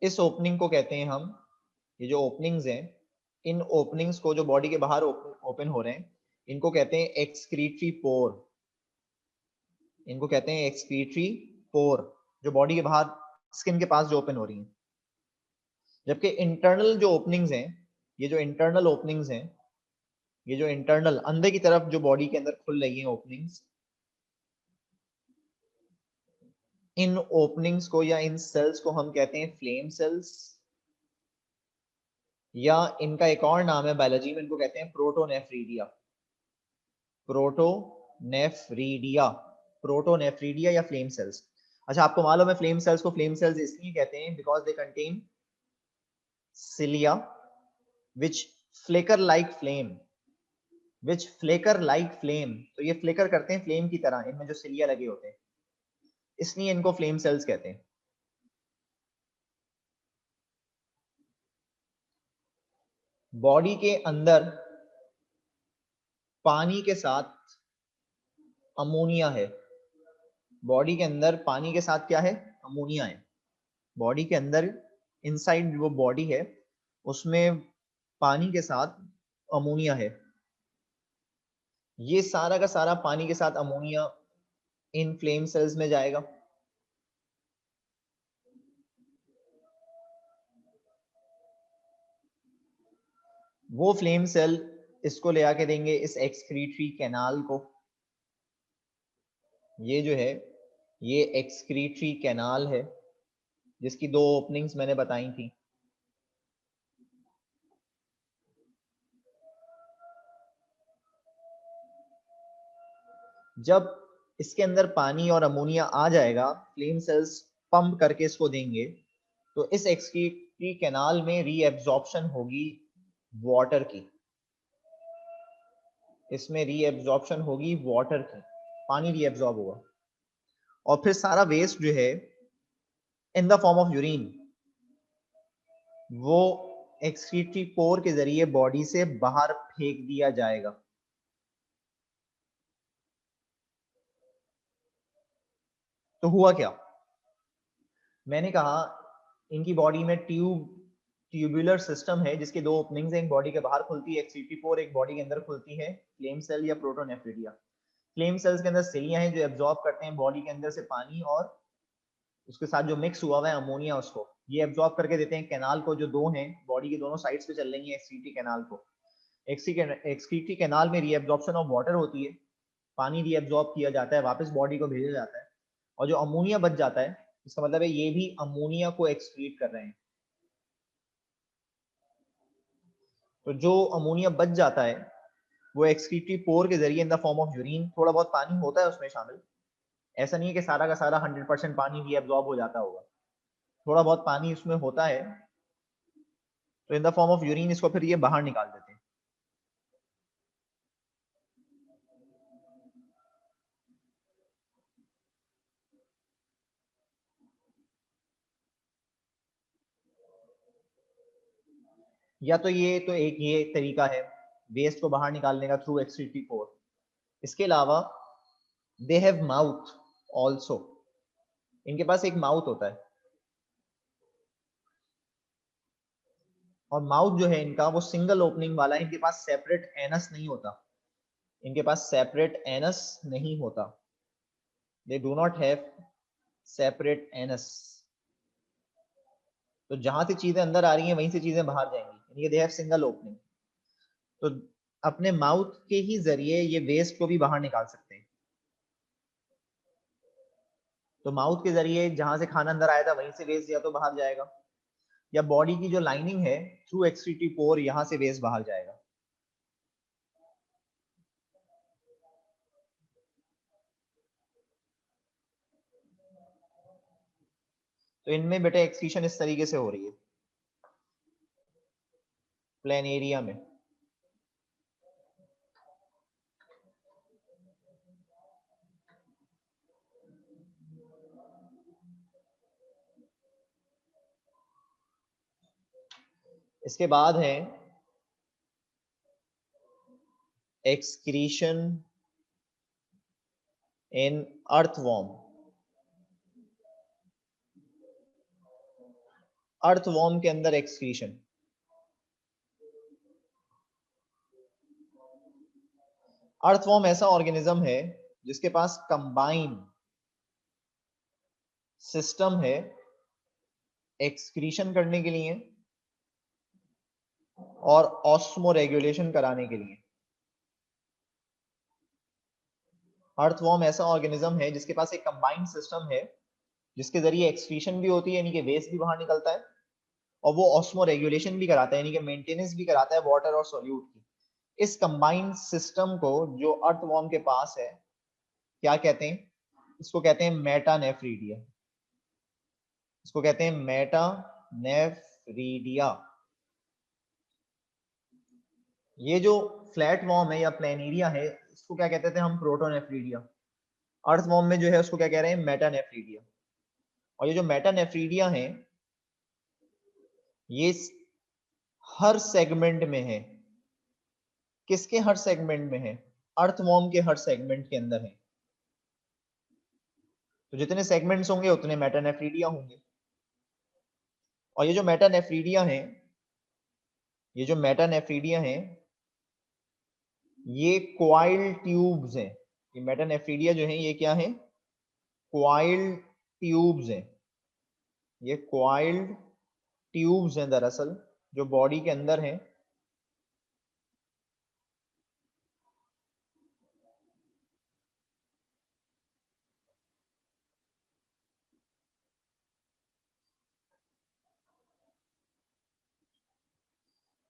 इस ओपनिंग को कहते हैं हम, ये जो ओपनिंग्स हैं, इन ओपनिंग्स को जो बॉडी के बाहर ओपन हो रहे हैं, इनको कहते हैं एक्सक्रीटरी पोर। इनको कहते हैं एक्सक्रीटरी पोर, जो बॉडी के बाहर स्किन के पास जो ओपन हो रही हैं। जबकि इंटरनल जो ओपनिंग्स हैं, ये जो इंटरनल ओपनिंग्स हैं, ये जो इंटरनल अंदर की तरफ जो बॉडी के अंदर खुल रही हैं ओपनिंग्स, इन ओपनिंग्स को या इन सेल्स को हम कहते हैं फ्लेम सेल्स, या इनका एक और नाम है बायोलॉजी में, इनको कहते हैं प्रोटोनेफ्रीडिया। प्रोटोनेफ्रीडिया, प्रोटोनेफ्रीडिया या फ्लेम सेल्स। अच्छा, आपको मालूम है फ्लेम सेल्स को फ्लेम सेल्स इसलिए कहते हैं because they contain cilia which Flecker like flame, which Flecker like flame. तो ये फ्लेकर करते हैं फ्लेम की तरह, इनमें जो सिलिया लगे होते हैं, इसलिए इनको फ्लेम सेल्स कहते हैं। बॉडी के अंदर पानी के साथ अमोनिया है। बॉडी के अंदर पानी के साथ क्या है, अमोनिया है। बॉडी के अंदर इनसाइड वो बॉडी है उसमें पानी के साथ अमोनिया है। ये सारा का सारा पानी के साथ अमोनिया इन फ्लेम सेल्स में जाएगा। वो फ्लेम सेल इसको ले आके देंगे इस एक्सक्रीटरी कैनाल को। ये जो है ये एक्सक्रीटरी कैनाल है जिसकी दो ओपनिंग्स मैंने बताई थी। जब इसके अंदर पानी और अमोनिया आ जाएगा, फ्लेम सेल्स पंप करके इसको देंगे, तो इस एक्सक्रीटरी कैनाल में रीएब्जॉर्प्शन होगी वाटर की। इसमें रीएब्जॉर्प्शन होगी वाटर की, पानी रीएब्जॉर्ब होगा और फिर सारा वेस्ट जो है इन द फॉर्म ऑफ यूरिन वो एक्सक्रीटरी पोर के जरिए बॉडी से बाहर फेंक दिया जाएगा। तो हुआ क्या, मैंने कहा इनकी बॉडी में ट्यूबुलर सिस्टम है जिसके दो ओपनिंग्स हैं, एक बॉडी के बाहर खुलती है एक्सक्रीटरी, एक बॉडी के अंदर खुलती है फ्लेम सेल या प्रोटोनेफ्रिडिया। फ्लेम सेल्स के अंदर सिलिया हैं जो एब्जॉर्ब करते हैं बॉडी के अंदर से पानी और उसके साथ जो मिक्स हुआ हुआ है अमोनिया, उसको ये एब्जॉर्ब करके देते हैं कैनाल को, जो दो हैं बॉडी के दोनों साइड्स पे चल रही है एक्सक्रीटरी कैनाल को। एक्सक्रीटरी कैनाल में रीएब्जॉर्प्शन ऑफ वाटर होती है, पानी रीएब्जॉर्ब किया जाता है, वापस बॉडी को भेजा जाता है, और जो अमोनिया बच जाता है, इसका मतलब है ये भी अमोनिया को एक्सक्रीट कर रहे हैं। तो जो अमोनिया बच जाता है वो एक्सक्रीटरी पोर के जरिए इन द फॉर्म ऑफ यूरिन, थोड़ा बहुत पानी होता है उसमें शामिल, ऐसा नहीं है कि सारा का सारा 100% पानी रीएब्जॉर्ब हो जाता होगा, थोड़ा बहुत पानी उसमें होता है, तो इन द फॉर्म ऑफ यूरिन इसको फिर ये बाहर निकाल देते हैं। या तो एक ये तरीका है वेस्ट को बाहर निकालने का थ्रू एक्सक्रीटरी पोर। इसके अलावा दे हैव माउथ ऑल्सो, इनके पास एक माउथ होता है, और माउथ जो है इनका वो सिंगल ओपनिंग वाला है, इनके पास सेपरेट एनस नहीं होता, इनके पास सेपरेट एनस नहीं होता, they do not have separate anus. तो जहां से चीजें अंदर आ रही हैं वहीं से चीजें बाहर जाएंगी, यानी दे हैव सिंगल ओपनिंग। तो अपने माउथ के ही जरिए ये वेस्ट को भी बाहर निकाल सकते हैं। तो माउथ के जरिए जहां से खाना अंदर आया था वहीं से वेस्ट या तो बाहर जाएगा, या बॉडी की जो लाइनिंग है थ्रू एक्सक्रीटरी पोर यहां से वेस्ट बाहर जाएगा। तो इनमें बेटा एक्सक्रीशन इस तरीके से हो रही है प्लेन एरिया में। इसके बाद है एक्सक्रीशन इन अर्थवॉर्म। अर्थवॉर्म के अंदर एक्सक्रीशन, अर्थवॉर्म ऐसा ऑर्गेनिज्म है जिसके पास कंबाइन सिस्टम है एक्सक्रीशन करने के लिए और ऑस्मो रेगुलेशन कराने के लिए। अर्थवॉर्म ऐसा ऑर्गेनिज्म है जिसके पास एक कंबाइंड सिस्टम है जिसके जरिए एक्सक्रीशन भी होती है, यानी कि वेस्ट भी बाहर निकलता है, और वो ऑस्मो रेगुलेशन भी कराता है, यानी कि मेंटेनेंस भी कराता है वाटर और सॉल्यूट की। इस कंबाइंड सिस्टम को जो अर्थवॉर्म के पास है क्या कहते हैं, इसको कहते हैं मेटानेफ्रीडिया, इसको कहते हैं मेटानेफ्रीडिया। ये जो फ्लैट वॉर्म है या प्लेनेरिया है इसको क्या कहते थे हम, प्रोटोनेफ्रीडिया। अर्थवॉर्म में जो है उसको क्या कह रहे हैं, मेटानेफ्रीडिया। और ये जो मेटानेफ्रीडिया है ये हर सेगमेंट में है। किसके हर सेगमेंट में है, अर्थवॉर्म के हर सेगमेंट के अंदर है। तो जितने सेगमेंट्स होंगे उतने मेटानेफ्रीडिया होंगे। और ये जो मेटानेफ्रीडिया है, ये जो मेटानेफ्रीडिया है ये क्वाइल ट्यूब्स हैं। ये मेटानेफ्रीडिया जो है ये क्या है, क्वाइल ट्यूब्स हैं। ये क्वाइल्ड ट्यूब्स हैं दरअसल जो बॉडी के अंदर हैं।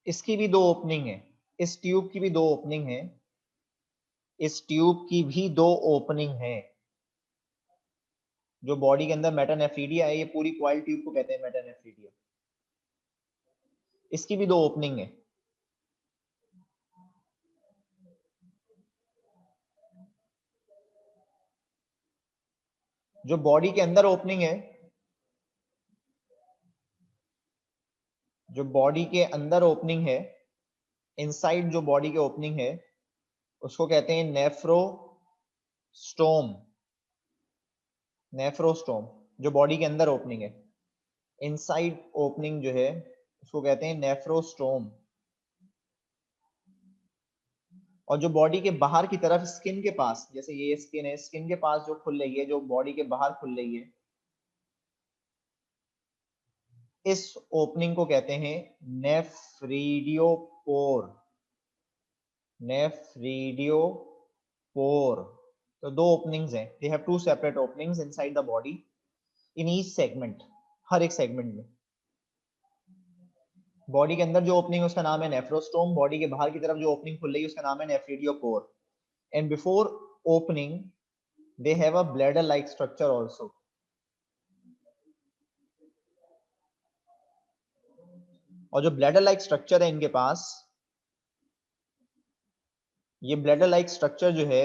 इसकी भी दो ओपनिंग है, इस ट्यूब की भी दो ओपनिंग है, इस ट्यूब की भी दो ओपनिंग है। जो बॉडी के अंदर मेटानेफ्रीडिया है ये पूरी क्वाइल ट्यूब को कहते हैं मेटानेफ्रीडिया, इसकी भी दो ओपनिंग है। जो बॉडी के अंदर ओपनिंग है, जो बॉडी के अंदर ओपनिंग है, इनसाइड जो बॉडी के ओपनिंग है उसको कहते हैं नेफ्रोस्टोम। नेफ्रोस्टोम जो बॉडी के अंदर ओपनिंग है, इनसाइड ओपनिंग जो है उसको कहते हैं नेफ्रोस्टोम। और जो बॉडी के बाहर की तरफ स्किन के पास, जैसे ये स्किन है, स्किन के पास जो खुल रही है, जो बॉडी के बाहर खुल रही है, इस ओपनिंग को कहते हैं नेफ्रीडियोपोर। नेफ्रीडियोपोर। तो दो ओपनिंग्स हैं, they have two separate openings inside the body in each segment, हर एक सेगमेंट में। बॉडी के अंदर जो ओपनिंग है उसका नाम है नेफ्रोस्टोम, बॉडी के बाहर की तरफ जो ओपनिंग खुल रही है उसका नाम है nephridiopore. And before opening they have a bladder like structure also। और जो ब्लैडर लाइक स्ट्रक्चर है इनके पास, ये ब्लैडर लाइक स्ट्रक्चर जो है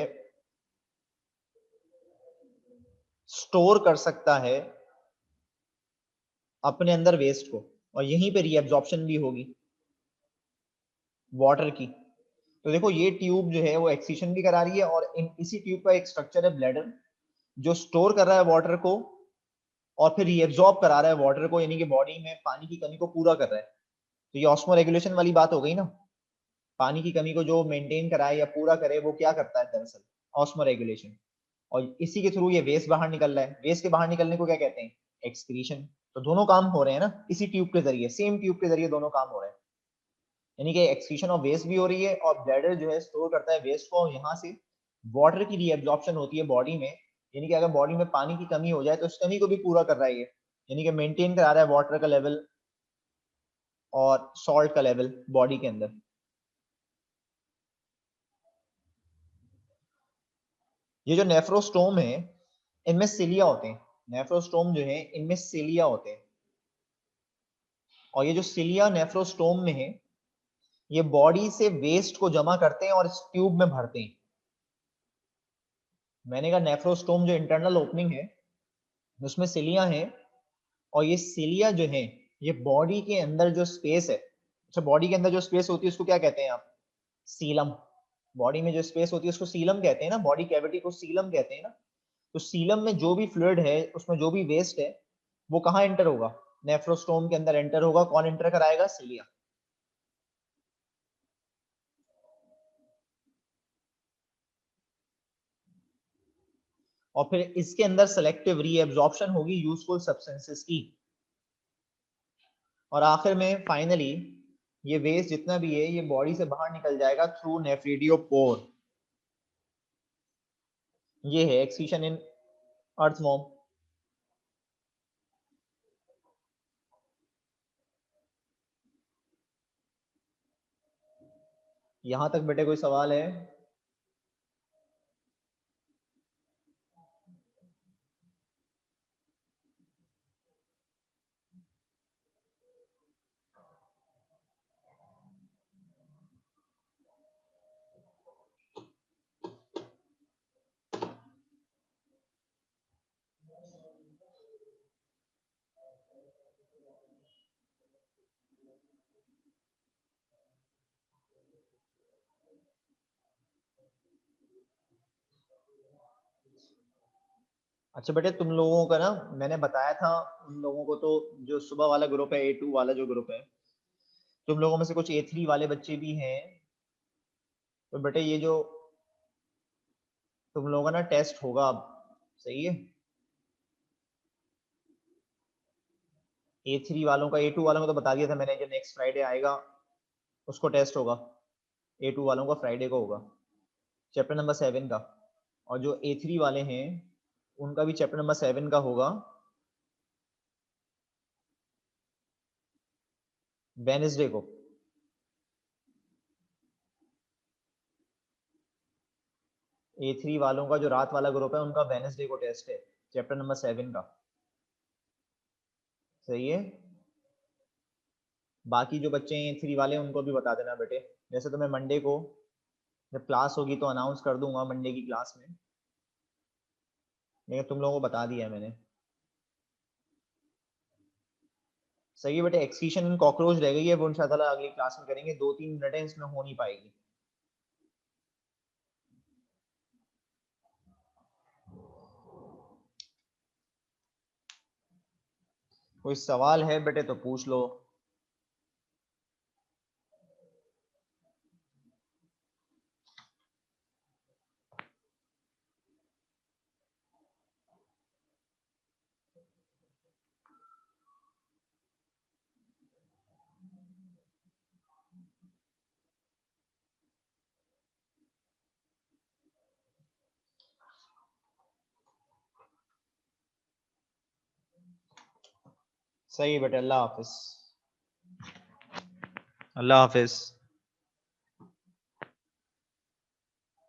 स्टोर कर सकता है अपने अंदर वेस्ट को, और यहीं पे रीअब्जॉर्प्शन भी होगी वाटर की। तो देखो ये ट्यूब जो है वो एक्सीशन भी करा रही है, और इसी ट्यूब का एक स्ट्रक्चर है ब्लैडर, जो स्टोर कर रहा है वाटर को और फिर रीअब्जॉर्ब करा रहा है वाटर को, यानी कि बॉडी में पानी की कमी को पूरा कर रहा है। तो ये ऑस्मो रेगुलेशन वाली बात हो गई ना, पानी की कमी को जो मेंटेन कराए या पूरा करे वो क्या करता है दरअसल, ऑस्मो रेगुलेशन। और इसी के थ्रू ये वेस्ट बाहर निकल रहा है, वेस्ट के बाहर निकलने को क्या कहते हैं, एक्सक्रीशन। तो दोनों काम हो रहे हैं ना इसी ट्यूब के जरिए, सेम ट्यूब के जरिए दोनों काम हो रहे हैं, यानी कि एक्सक्रीशन ऑफ वेस्ट भी हो रही है और ब्लैडर जो है स्टोर करता है वेस्ट को, और यहाँ से वाटर की रीअब्जॉर्प्शन होती है बॉडी में, यानी कि अगर बॉडी में पानी की कमी हो जाए तो उस कमी को भी पूरा कर रहा है ये, यानी कि मेंटेन करा रहा है वाटर का लेवल और सॉल्ट का लेवल बॉडी के अंदर। ये जो नेफ्रोस्टोम है इनमें सिलिया होते हैं, नेफ्रोस्टोम जो है इनमें सिलिया होते हैं, और ये जो सिलिया नेफ्रोस्टोम में है ये बॉडी से वेस्ट को जमा करते हैं और इस ट्यूब में भरते हैं। मैंने कहा नेफ्रोस्टोम जो इंटरनल ओपनिंग है उसमें सिलिया है, और ये सिलिया जो है ये बॉडी के अंदर जो स्पेस है, अच्छा बॉडी के अंदर जो स्पेस होती है उसको क्या कहते हैं आप, सीलम। बॉडी में जो स्पेस होती है उसको सीलम कहते हैं ना, बॉडी कैविटी को सीलम कहते हैं ना। तो सीलम में जो भी फ्लूइड है उसमें जो भी वेस्ट है वो कहाँ एंटर होगा, नेफ्रोस्टोम के अंदर एंटर होगा। कौन एंटर कराएगा, सिलिया। और फिर इसके अंदर सेलेक्टिव रीएब्जॉर्प्शन होगी यूजफुल सब्सटेंसेस की, और आखिर में फाइनली ये वेस्ट जितना भी है ये बॉडी से बाहर निकल जाएगा थ्रू नेफ्रीडियोपोर। ये है एक्सीशन इन अर्थवॉर्म। यहां तक बेटे कोई सवाल है? अच्छा बेटे तुम लोगों का ना मैंने बताया था उन लोगों को, तो जो सुबह वाला ग्रुप है A2 वाला जो ग्रुप है, तुम लोगों में से कुछ A3 वाले बच्चे भी हैं। तो बेटे ये जो तुम लोगों का ना टेस्ट होगा अब, सही है, A3 वालों का, A2 वालों को तो बता दिया था मैंने, जो नेक्स्ट फ्राइडे आएगा उसको टेस्ट होगा। A2 वालों का फ्राइडे को होगा चैप्टर नंबर 7 का, और जो A3 वाले हैं उनका भी चैप्टर नंबर 7 का होगा वेनेसडे को। A3 वालों का जो रात वाला ग्रुप है उनका वेनेसडे को टेस्ट है चैप्टर नंबर 7 का, सही है। बाकी जो बच्चे हैं A3 वाले उनको भी बता देना बेटे, जैसे तो मैं मंडे को जब क्लास होगी तो अनाउंस कर दूंगा मंडे की क्लास में, लेकिन तुम लोगों को बता दिया है मैंने, सही है बेटे। एक्सक्रीशन कॉकरोच रह गई है, वो इंशाल्लाह अगली क्लास में करेंगे, 2-3 मिनट है इसमें हो नहीं पाएगी। कोई सवाल है बेटे तो पूछ लो। सही बेटे, अल्लाह हाफिज। अल्लाह हाफिज।